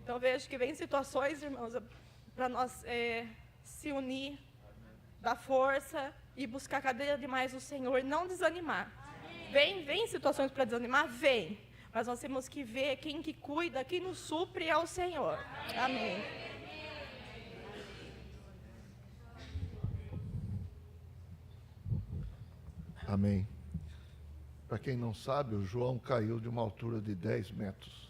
Então vejo que vem situações, irmãos, para nós se unir, dar força e buscar cada dia mais o Senhor, não desanimar. Vem situações para desanimar? Vem. Mas nós temos que ver quem que cuida, quem nos supre é o Senhor. Amém. Amém. Para quem não sabe, o João caiu de uma altura de 10 metros.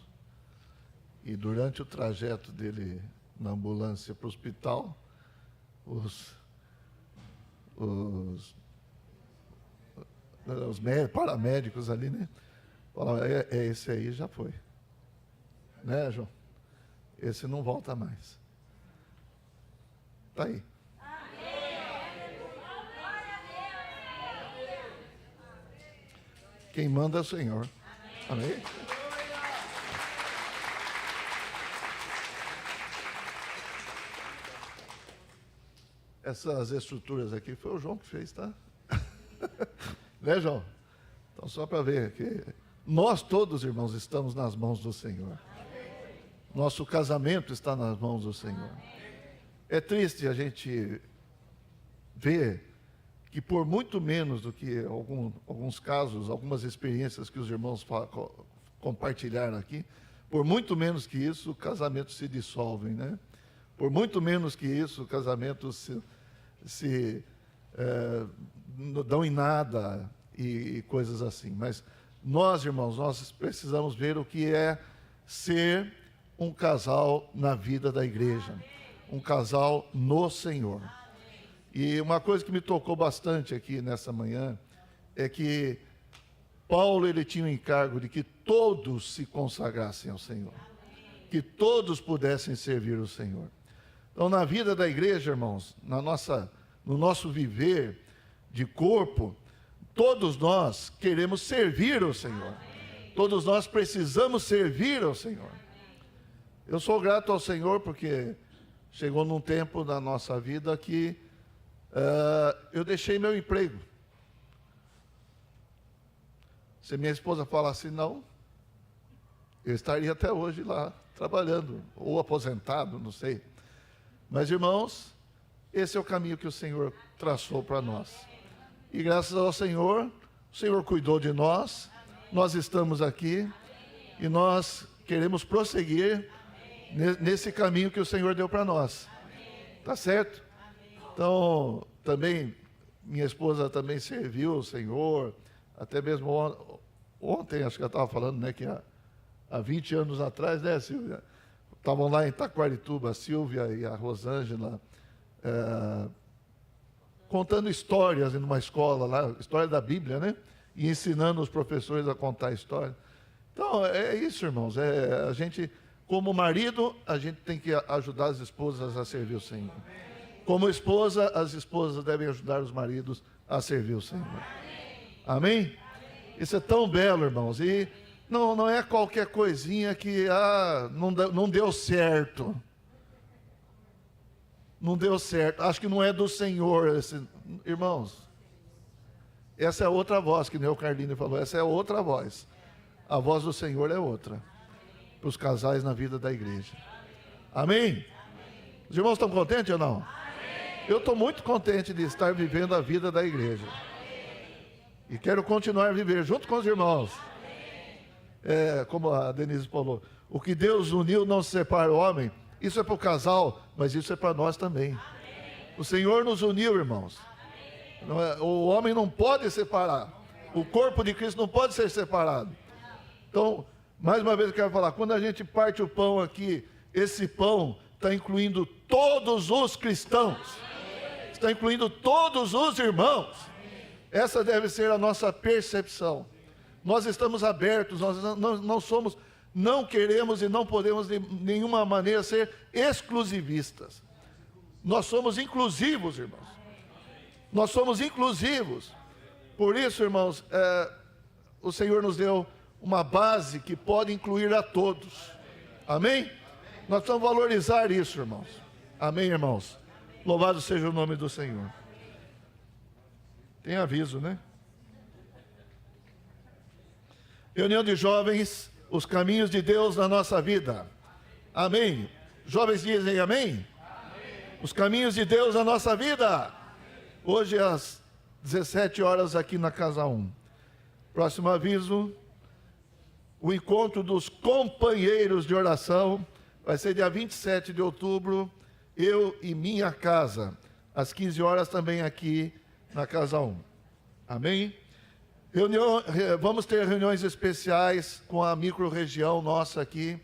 E durante o trajeto dele na ambulância para o hospital, os paramédicos ali, né? Falaram, esse aí já foi. Né, João? Esse não volta mais. Está aí. Quem manda é o Senhor. Amém? Essas estruturas aqui foi o João que fez, tá? Né, João? Então, só para ver que nós todos, irmãos, estamos nas mãos do Senhor. Nosso casamento está nas mãos do Senhor. É triste a gente ver que por muito menos do que alguns casos, algumas experiências que os irmãos compartilharam aqui, por muito menos que isso, casamentos se dissolvem, né? Por muito menos que isso, casamentos se dão em nada e coisas assim. Mas nós, irmãos, nós precisamos ver o que é ser um casal na vida da igreja, um casal no Senhor. E uma coisa que me tocou bastante aqui nessa manhã é que Paulo, ele tinha o encargo de que todos se consagrassem ao Senhor, que todos pudessem servir o Senhor. Então, na vida da igreja, irmãos, no nosso viver de corpo, todos nós queremos servir ao Senhor. Todos nós precisamos servir ao Senhor. Eu sou grato ao Senhor porque chegou num tempo da nossa vida que eu deixei meu emprego. Se minha esposa falasse não, eu estaria até hoje lá trabalhando, ou aposentado, não sei. Mas, irmãos, esse é o caminho que o Senhor traçou para nós. E graças ao Senhor, o Senhor cuidou de nós, nós estamos aqui e nós queremos prosseguir nesse caminho que o Senhor deu para nós. Tá certo? Então, também, minha esposa também serviu o Senhor, até mesmo ontem, acho que eu estava falando, né, que há 20 anos atrás, né, Silvia? Estavam lá em Taquarituba, a Silvia e a Rosângela, contando histórias em uma escola lá, história da Bíblia, né? E ensinando os professores a contar a história. Então, é isso, irmãos. A gente, como marido, a gente tem que ajudar as esposas a servir o Senhor. Como esposa, as esposas devem ajudar os maridos a servir o Senhor. Amém? Isso é tão belo, irmãos. E não é qualquer coisinha que não deu certo. Não deu certo. Acho que não é do Senhor. Irmãos, essa é outra voz, que nem o Carlinho falou. Essa é outra voz. A voz do Senhor é outra. Para os casais na vida da igreja. Amém? Os irmãos estão contentes ou não? Eu estou muito contente de estar vivendo a vida da igreja. E quero continuar a viver junto com os irmãos. Como a Denise falou, o que Deus uniu não se separa o homem. Isso é para o casal, mas isso é para nós também. O Senhor nos uniu, irmãos. O homem não pode separar. O corpo de Cristo não pode ser separado. Então, mais uma vez eu quero falar, quando a gente parte o pão aqui, esse pão está incluindo todos os cristãos. Está incluindo todos os irmãos. Essa deve ser a nossa percepção. Nós estamos abertos, nós não somos, não queremos e não podemos de nenhuma maneira ser exclusivistas. Nós somos inclusivos, irmãos. Nós somos inclusivos. Por isso, irmãos, o Senhor nos deu uma base que pode incluir a todos. Amém? Nós precisamos valorizar isso, irmãos. Amém, irmãos? Louvado seja o nome do Senhor. Tem aviso, né? Reunião de jovens, os caminhos de Deus na nossa vida. Amém? Jovens dizem amém? Os caminhos de Deus na nossa vida. Hoje às 17 horas aqui na Casa 1. Próximo aviso, o encontro dos companheiros de oração vai ser dia 27 de outubro, eu e minha casa, às 15 horas também aqui na Casa 1. Amém? Vamos ter reuniões especiais com a micro-região nossa aqui,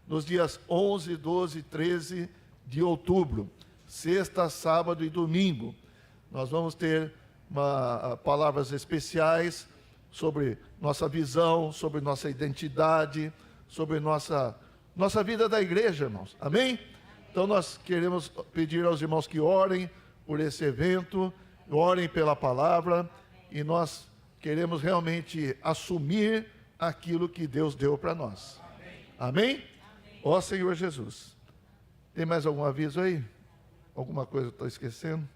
nos dias 11, 12 e 13 de outubro, sexta, sábado e domingo. Nós vamos ter palavras especiais sobre nossa visão, sobre nossa identidade, sobre nossa vida da igreja, irmãos. Amém? Então nós queremos pedir aos irmãos que orem por esse evento, orem pela palavra, e nós queremos realmente assumir aquilo que Deus deu para nós. Amém? Ó Senhor Jesus. Tem mais algum aviso aí? Alguma coisa eu estou esquecendo?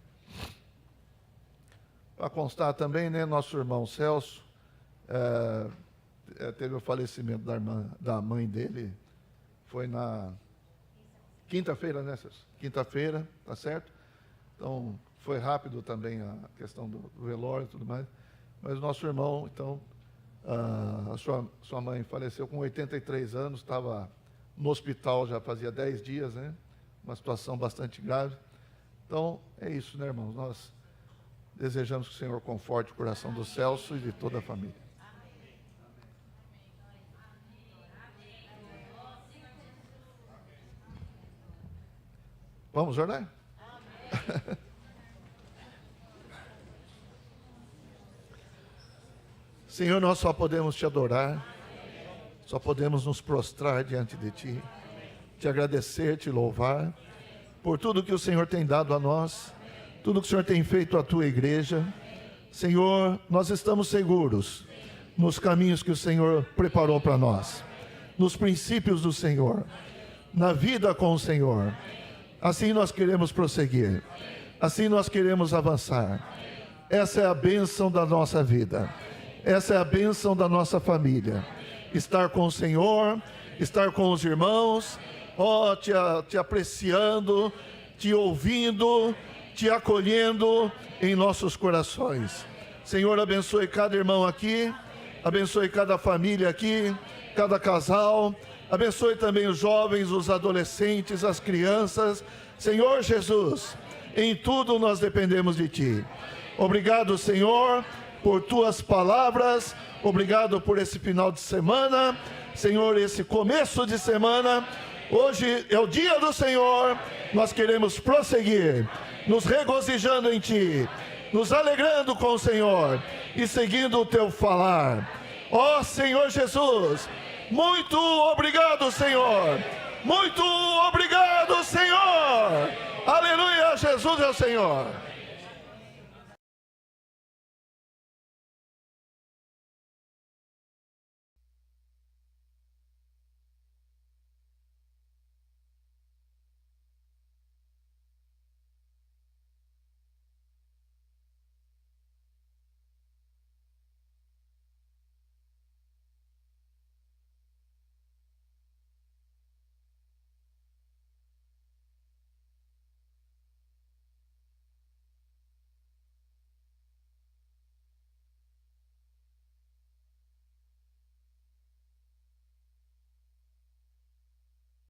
Para constar também, né, nosso irmão Celso, teve o falecimento da mãe dele, foi na quinta-feira, né, Celso? Quinta-feira, tá certo? Então, foi rápido também a questão do velório e tudo mais, mas o nosso irmão, então, a sua mãe faleceu com 83 anos, estava no hospital já fazia 10 dias, né? Uma situação bastante grave. Então, é isso, né, irmãos? Nós desejamos que o Senhor conforte o coração do Celso e de toda a família. Vamos orar? Senhor, nós só podemos te adorar, só podemos nos prostrar diante de ti, te agradecer, te louvar, por tudo que o Senhor tem dado a nós, tudo que o Senhor tem feito à tua igreja. Senhor, nós estamos seguros nos caminhos que o Senhor preparou para nós, nos princípios do Senhor, na vida com o Senhor. Assim nós queremos prosseguir, assim nós queremos avançar. Essa é a bênção da nossa vida, essa é a bênção da nossa família. Estar com o Senhor, estar com os irmãos, te apreciando, te ouvindo, te acolhendo em nossos corações. Senhor, abençoe cada irmão aqui, abençoe cada família aqui, cada casal, abençoe também os jovens, os adolescentes, as crianças. Senhor Jesus, em tudo nós dependemos de Ti. Obrigado, Senhor, por Tuas palavras, obrigado por esse final de semana, Senhor, esse começo de semana. Hoje é o dia do Senhor, nós queremos prosseguir, nos regozijando em Ti, nos alegrando com o Senhor e seguindo o Teu falar. Ó Senhor Jesus, muito obrigado, Senhor, muito obrigado, Senhor. Aleluia, Jesus é o Senhor.